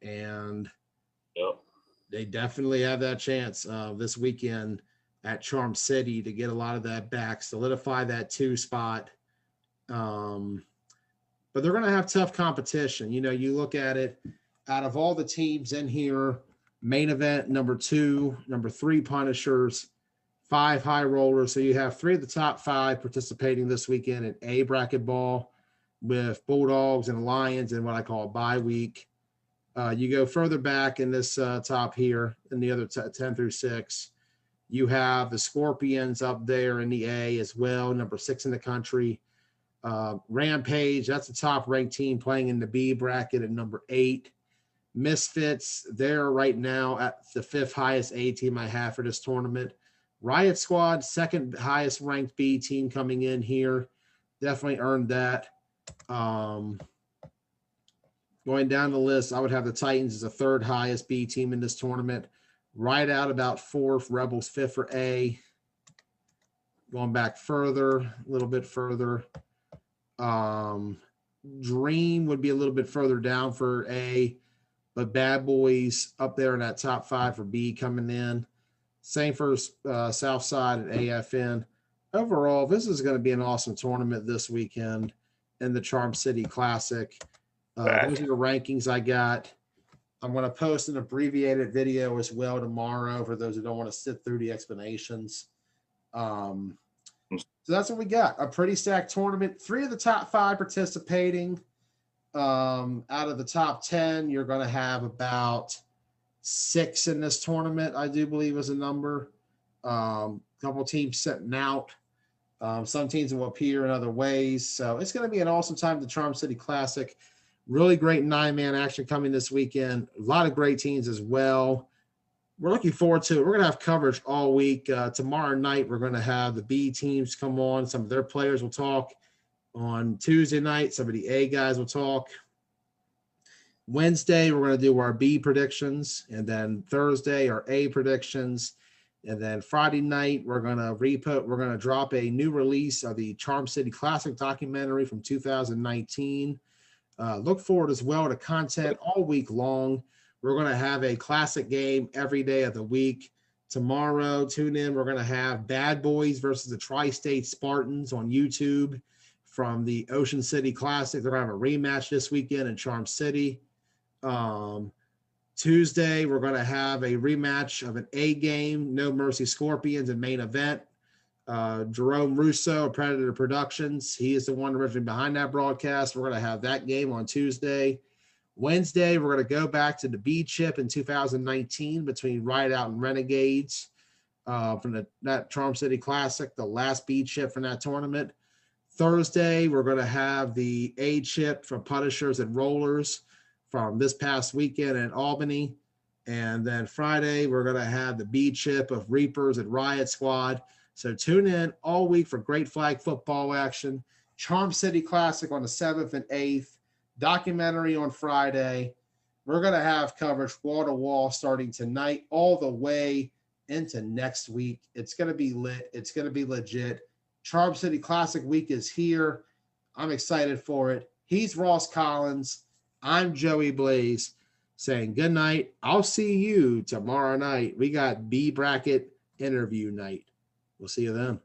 and Yep. they definitely have that chance this weekend at Charm City to get a lot of that back, solidify that 2 spot. But they're going to have tough competition. You know, you look at it out of all the teams in here, main event, number 2, number 3, Punishers, 5 high rollers. So you have 3 of the top 5 participating this weekend in A bracket ball with Bulldogs and Lions in what I call a bye week. You go further back in this top here in the other 10 through 6. You have the Scorpions up there in the A as well, number 6 in the country. Rampage, that's the top ranked team playing in the B bracket at number 8. Misfits, they're right now at the 5th highest A team I have for this tournament. Riot Squad, 2nd highest ranked B team coming in here. Definitely earned that. Going down the list, I would have the Titans as the 3rd highest B team in this tournament. Right out about 4th, Rebels 5th for A. Going back further, a little bit further. Dream would be a little bit further down for A, but Bad Boys up there in that top 5 for B coming in. Same for Southside and AFN. Overall, this is going to be an awesome tournament this weekend in the Charm City Classic. Those are the rankings I got. I'm going to post an abbreviated video as well tomorrow for those who don't want to sit through the explanations. So that's what we got. A pretty stacked tournament. 3 of the top 5 participating. Out of the top 10, you're going to have about 6 in this tournament, I do believe is a number. Couple teams sitting out. Some teams will appear in other ways. So it's going to be an awesome time at the Charm City Classic. Really great 9-man action coming this weekend. A lot of great teams as well. We're looking forward to it. We're going to have coverage all week. Tomorrow night, we're going to have the B teams come on. Some of their players will talk. On Tuesday night, some of the A guys will talk. Wednesday, we're going to do our B predictions. And then Thursday, our A predictions. And then Friday night, we're going to drop a new release of the Charm City Classic documentary from 2019. Look forward as well to content all week long. We're going to have a classic game every day of the week. Tomorrow, tune in. We're going to have Bad Boys versus the Tri-State Spartans on YouTube from the Ocean City Classic. They're going to have a rematch this weekend in Charm City. Tuesday, we're going to have a rematch of an A game, No Mercy Scorpions and main event. Jerome Russo of Predator Productions. He is the one originally behind that broadcast. We're going to have that game on Tuesday. Wednesday, we're going to go back to the B chip in 2019 between Rideout and Renegades from that Charm City Classic, the last B chip from that tournament. Thursday, we're going to have the A chip from Punishers and Rollers from this past weekend in Albany. And then Friday, we're going to have the B chip of Reapers and Riot Squad. So tune in all week for great flag football action. Charm City Classic on the 7th and 8th. Documentary on Friday. We're going to have coverage wall to wall starting tonight all the way into next week. It's going to be lit. It's going to be legit. Charm City Classic week is here. I'm excited for it. He's Ross Collins. I'm Joey Blaze saying good night. I'll see you tomorrow night. We got B bracket interview night. We'll see you then.